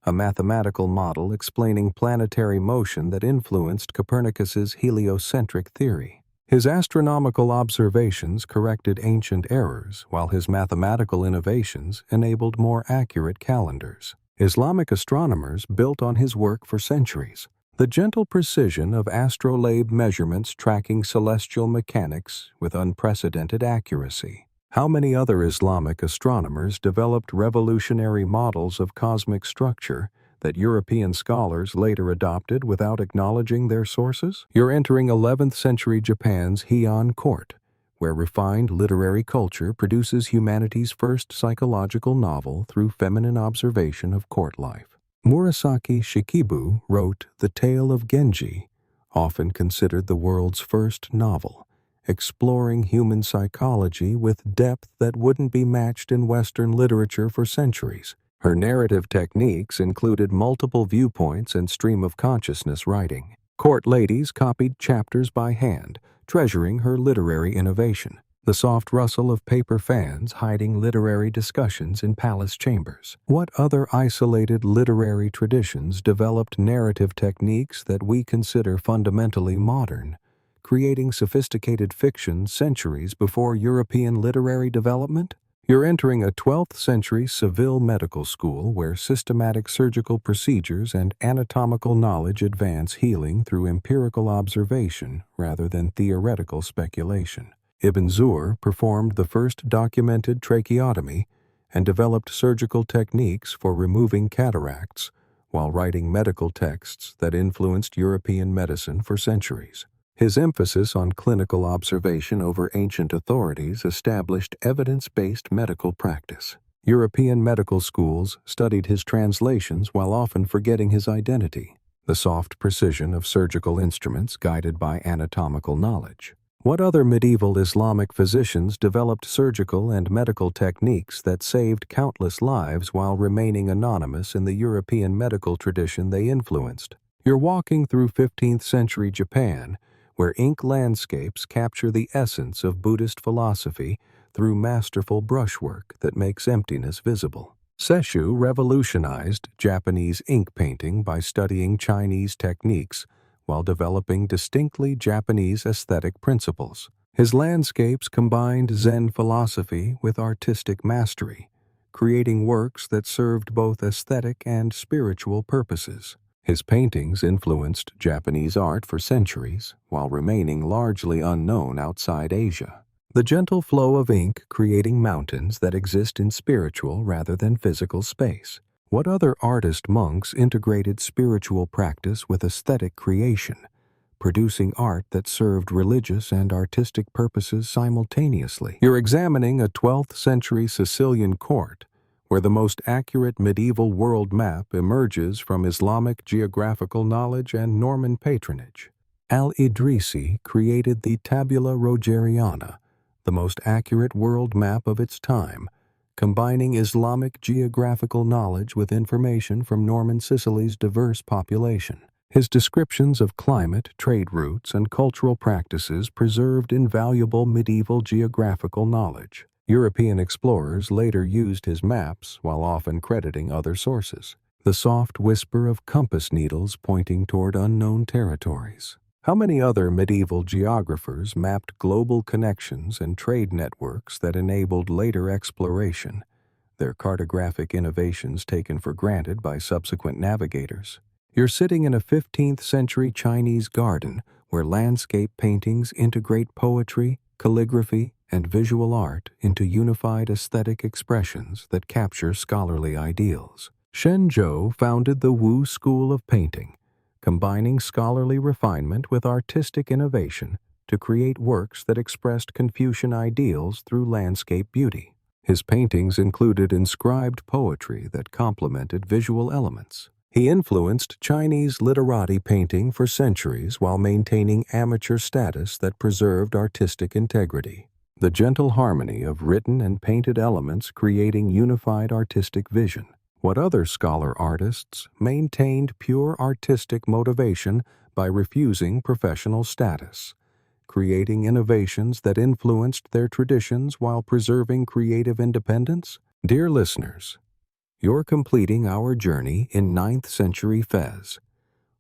a mathematical model explaining planetary motion that influenced Copernicus's heliocentric theory. His astronomical observations corrected ancient errors, while his mathematical innovations enabled more accurate calendars. Islamic astronomers built on his work for centuries. The gentle precision of astrolabe measurements tracking celestial mechanics with unprecedented accuracy. How many other Islamic astronomers developed revolutionary models of cosmic structure that European scholars later adopted without acknowledging their sources? You're entering 11th century Japan's Heian court, where refined literary culture produces humanity's first psychological novel through feminine observation of court life. Murasaki Shikibu wrote The Tale of Genji, often considered the world's first novel, exploring human psychology with depth that wouldn't be matched in Western literature for centuries. Her narrative techniques included multiple viewpoints and stream-of-consciousness writing. Court ladies copied chapters by hand, treasuring her literary innovation. The soft rustle of paper fans hiding literary discussions in palace chambers. What other isolated literary traditions developed narrative techniques that we consider fundamentally modern, creating sophisticated fiction centuries before European literary development? You're entering a 12th century Seville medical school where systematic surgical procedures and anatomical knowledge advance healing through empirical observation rather than theoretical speculation. Ibn Zur performed the first documented tracheotomy and developed surgical techniques for removing cataracts while writing medical texts that influenced European medicine for centuries. His emphasis on clinical observation over ancient authorities established evidence-based medical practice. European medical schools studied his translations while often forgetting his identity, the soft precision of surgical instruments guided by anatomical knowledge. What other medieval Islamic physicians developed surgical and medical techniques that saved countless lives while remaining anonymous in the European medical tradition they influenced? You're walking through 15th century Japan, where ink landscapes capture the essence of Buddhist philosophy through masterful brushwork that makes emptiness visible. Sesshu revolutionized Japanese ink painting by studying Chinese techniques while developing distinctly Japanese aesthetic principles. His landscapes combined Zen philosophy with artistic mastery, creating works that served both aesthetic and spiritual purposes. His paintings influenced Japanese art for centuries, while remaining largely unknown outside Asia. The gentle flow of ink creating mountains that exist in spiritual rather than physical space. What other artist monks integrated spiritual practice with aesthetic creation, producing art that served religious and artistic purposes simultaneously. You're examining a 12th century Sicilian court, where the most accurate medieval world map emerges from Islamic geographical knowledge and Norman patronage. Al-Idrisi created the Tabula Rogeriana, the most accurate world map of its time, combining Islamic geographical knowledge with information from Norman Sicily's diverse population. His descriptions of climate, trade routes, and cultural practices preserved invaluable medieval geographical knowledge. European explorers later used his maps, while often crediting other sources. The soft whisper of compass needles pointing toward unknown territories. How many other medieval geographers mapped global connections and trade networks that enabled later exploration, their cartographic innovations taken for granted by subsequent navigators? You're sitting in a 15th century Chinese garden where landscape paintings integrate poetry, calligraphy, and visual art into unified aesthetic expressions that capture scholarly ideals. Shen Zhou founded the Wu School of Painting, combining scholarly refinement with artistic innovation to create works that expressed Confucian ideals through landscape beauty. His paintings included inscribed poetry that complemented visual elements. He influenced Chinese literati painting for centuries while maintaining amateur status that preserved artistic integrity. The gentle harmony of written and painted elements creating unified artistic vision. What other scholar artists maintained pure artistic motivation by refusing professional status, creating innovations that influenced their traditions while preserving creative independence? Dear listeners, you're completing our journey in 9th century Fez,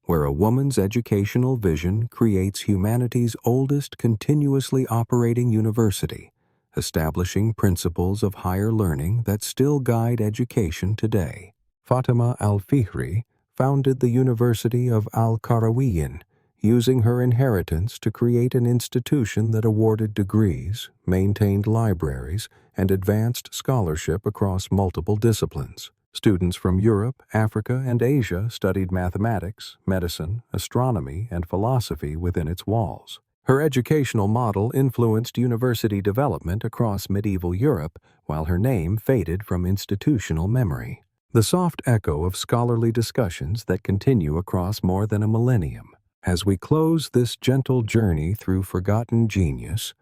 where a woman's educational vision creates humanity's oldest continuously operating university, establishing principles of higher learning that still guide education today. Fatima al-Fihri founded the University of Al-Qarawiyyin, using her inheritance to create an institution that awarded degrees, maintained libraries, and advanced scholarship across multiple disciplines. Students from Europe, Africa, and Asia studied mathematics, medicine, astronomy, and philosophy within its walls. Her educational model influenced university development across medieval Europe, while her name faded from institutional memory. The soft echo of scholarly discussions that continue across more than a millennium. As we close this gentle journey through forgotten genius,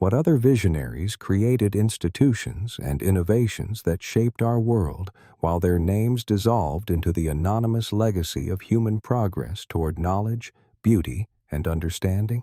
what other visionaries created institutions and innovations that shaped our world, while their names dissolved into the anonymous legacy of human progress toward knowledge, beauty, and understanding?